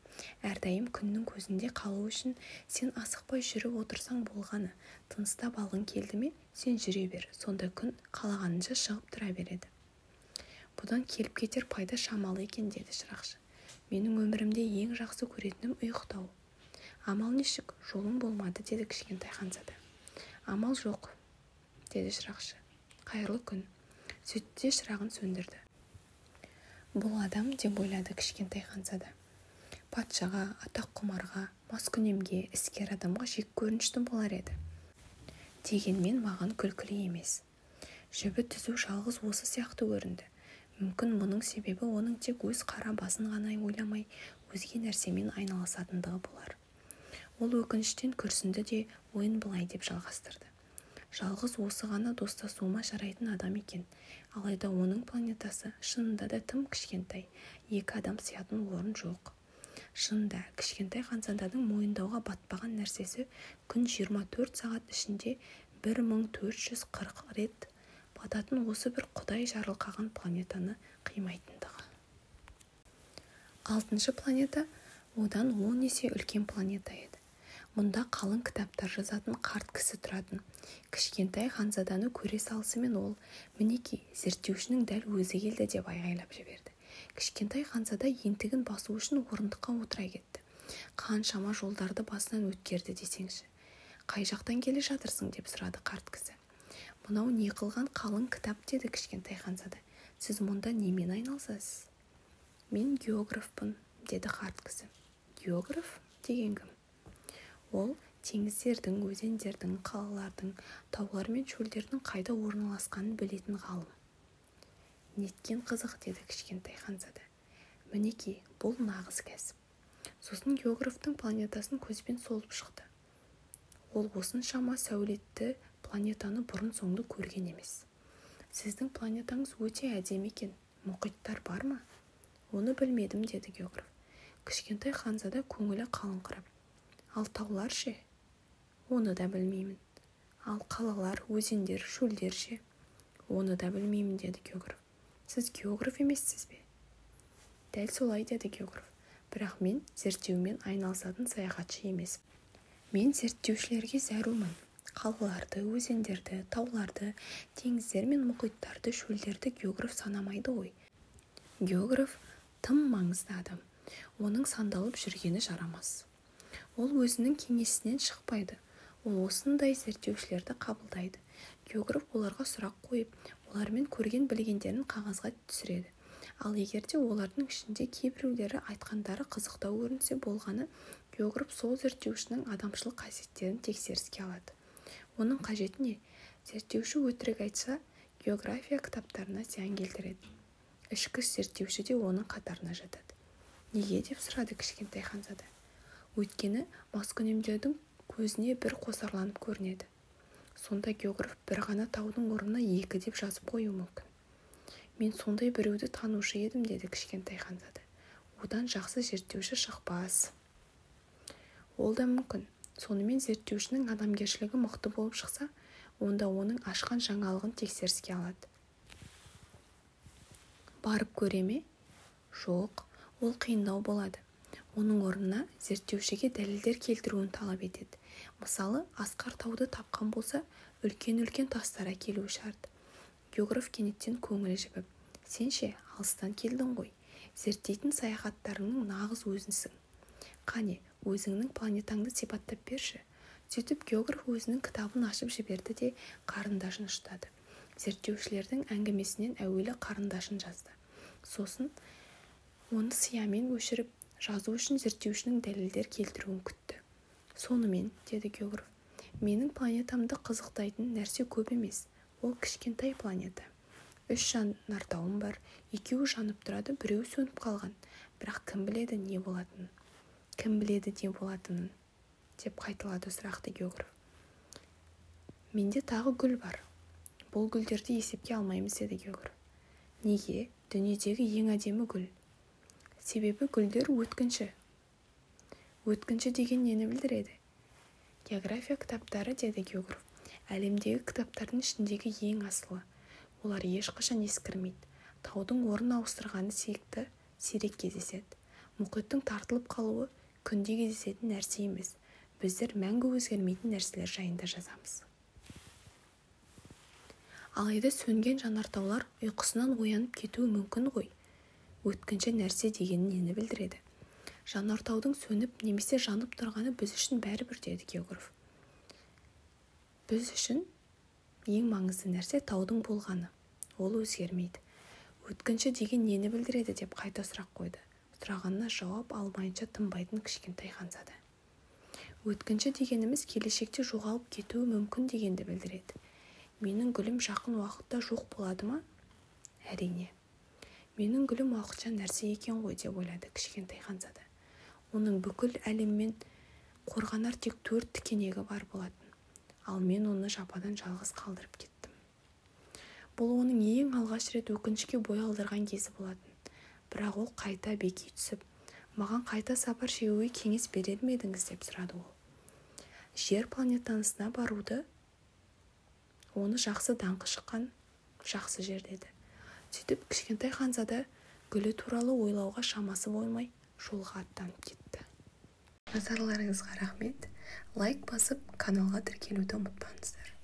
[SPEAKER 1] Әрдайым күннің көзінде қалу үшін сен асықпай жүріп отырсаң болғаны. Тыныстап алғың келді ме, сен жүре бер, сонда күн қалағанынша шығып тұра береді. Бұдан келіп кетер пайда шамалы екен», деді шырақшы. «Менің өмірімде ең жақсы көретінім ұйықтау». «Амал нешік, жолың болмады», деді кішкентай Ханзада. «Амал жоқ», деді шырақшы. «Қайырлы күн». Сөйтті де шырағын сөндірді. Бұл адам, деп ойлады кішкентай Ханзада, патшаға, атаққұмарға, маскүнемге, іскер адамға жек көрінішті болар еді. Дегенмен маған күлкілі емес. Жібі түзу жалғыз осы сияқты көрінді. Мүмкін мұның себебі оның тек өз қара басын ғана ойламай, өзге нәрсемен айналысатындығы болар. Ол өкініштен күрсінді де ойын былай деп жалғастырды. Жалғыз осы ғана достасуыма жарайтын адам екен. Алайда оның планетасы шынында да тым кішкентай, 2 адам сиятын орын жоқ. Шынында кішкентай Ханзаданың мойындауға батпаған нәрсесі күн 24 сағат ішінде 1440 рет бататын осы бір құдай жарылқаған планетаны қимайтындығы. 6-шы планета одан 10 есе үлкен планета еді. Мұнда қалың кітаптар жазатын қарт кісі тұратын. Кішкентай Ханзаданы көре салысымен ол, «Мінеки, зерттеушінің дәл өзі келді», деп айғайлап жіберді. Кішкентай Ханзада ентігін басу үшін орындыққа отыра кетті. «Қаншама жолдарды басынан өткерді десеңші. Қай жақтан келе жатырсың?» деп сұрады қарт кісі. «Мынау не қылған қалың кітап», деді кішкентай Ханзада. «Сіз мұнда немен айналысасыз?» «Мен географпын», деді қарт кісі. «Географ деген кім?» «Ол теңіздердің, өзендердің, қалалардың, таулар мен шөлдердің қайда орналасқанын білетін ғалым». «Неткен қызық», деді кішкентай Ханзада. «Мінеки, бұл нағыз кәсіп». Сосын географтың планетасын көзбен солып шықты. Ол осыншама сәулетті планетаны бұрын-соңды көрген емес. «Сіздің планетаңыз өте әдемі екен. Мұхиттар бар ма?» «Оны білмедім», деді географ. Кішкентай Ханзада көңілі қалыңқырап. «Ал таулар ше?» «Оны да білмеймін». «Ал қалалар, өзендер, шөлдер ше?» «Оны да білмеймін», деді географ. «Сіз географ емессіз бе?» «Дәл солай», деді географ. «Бірақ мен зерттеумен айналысатын саяхатшы емес. Мен зерттеушілерге зәрумін. Қалаларды, өзендерді, тауларды, теңіздер мен мұхиттарды, шөлдерді географ санамайды ғой. Географ тым маңызды адам. Оның сандалып жүргені жарамас. Ол өзінің кеңесінен шықпайды. Ол осындай зерттеушілерді қабылдайды. Географ оларға сұрақ қойып, олармен көрген білгендерін қағазға түсіреді. Ал егерде олардың ішінде кейбіреулері айтқандары қызықтау көрінсе болғаны, географ сол зерттеушінің адамшылық қасиеттерін тексеріске алады. Оның қажеті не? Зерттеуші өтірік айтса, география кітаптарына зиян келтіреді. Ішкі зерттеуші де оның қатарына жатады. Неге деп сұрады кішкентай Ханзада. Өйткені маскүнемдердің көзіне бір қосарланып көрінеді. Сонда географ бір ғана таудың орнына 2 деп жазып қою мүмкін. «Мен сондай біреуді танушы едім», деді кішкентай Ханзада. «Одан жақсы зерттеуші шықпас». «Ол да мүмкін. Сонымен зерттеушінің адамгершілігі мықты болып шықса, онда оның ашқан жаңалығын тексеріске алады». «Барып көре ме?» «Жоқ, ол қиындау болады. Оның орнына зерттеушіге дәлелдер келтіруін талап етеді. Мысалы, асқар тауды тапқан болса, үлкен-үлкен тастар әкелуі шарт». Географ кенеттен көңілі жібіп. «Сен ше, алыстан келдің ғой. Зерттейтін саяхаттарыңның нағыз өзінсің. Қане, өзіңнің планетаңды сипаттап берші». Сөйтіп географ өзінің кітабын ашып жіберді де қарындашын ұштады. Зерттеушілердің әңгімесінен әуелі қарындашын жазды. Сосын оны сиямен өшіріп, жазу үшін зерттеушінің дәлелдер келтіруін күтті. «Сонымен», деді географ, «менің планетамды қызықтайтын нәрсе көп емес. Ол кішкентай планета. 3 жанартауым бар, екеуі жанып тұрады, біреуі сөніп қалған. Бірақ кім біледі не болатынын? Кім біледі не болатынын? Деп қайталады сұрақты географ. Менде тағы гүл бар. Бұл гүлдерді есепке алмаймыз, деді географ. Неге? Дүниедегі ең әдемі гүл. Себебі гүлдер өткінші. Өткінші деген нені білдіреді? География кітаптары, деді географ. Әлемдегі кітаптардың ішіндегі ең асылы. Олар ешқашан ескірмейді. Таудың орын ауыстырғаны сирек кездеседі. Мұхиттың тартылып қалуы күнде кездесетін нәрсе емес. Біздер мәңгі өзгермейтін нәрселер жайында жазамыз. Алайда сөнген жанартаулар ұйқысынан оянып кетуі мүмкін ғой. Өткінші нәрсе деген нені білдіреді? Жанартаудың сөніп немесе жанып тұрғаны біз үшін бәрібір, деді географ. Біз үшін ең маңызды нәрсе таудың болғаны. Ол өзгермейді. Өткінші деген нені білдіреді деп қайта сұрақ қойды. Сұрағанына жауап алмайынша тынбайтын кішкентай ханзада. Өткінші дегеніміз келешекте жоғалып кетуі мүмкін дегенді білдіреді. Менің гүлім жақын уақытта жоқ болады ма? Әрине. Менің гүлім уақытша нәрсе екен ғой, деп ойлады кішкентай ханзада. Оның бүкіл әлеммен қорғанар тек 4 тікенегі бар болатын. Ал мен оны жападан жалғыз қалдырып кеттім. Бұл оның ең алғаш рет өкінішке бой алдырған кезі болатын. Бірақ ол қайта беки түсіп, маған қайта сапар шегуге кеңес берер ме едіңіз, деп сұрады ол. Жер планетасына баруды оны жақсы даңқы шыққан жақсы жер деді. Сөйтіп кішкентай ханзада гүлі туралы ойлауға шамасы болмай жолға аттанып кетті. Назарларыңызға рахмет. Лайк басып, каналға тіркелуді ұмытпаңыздар.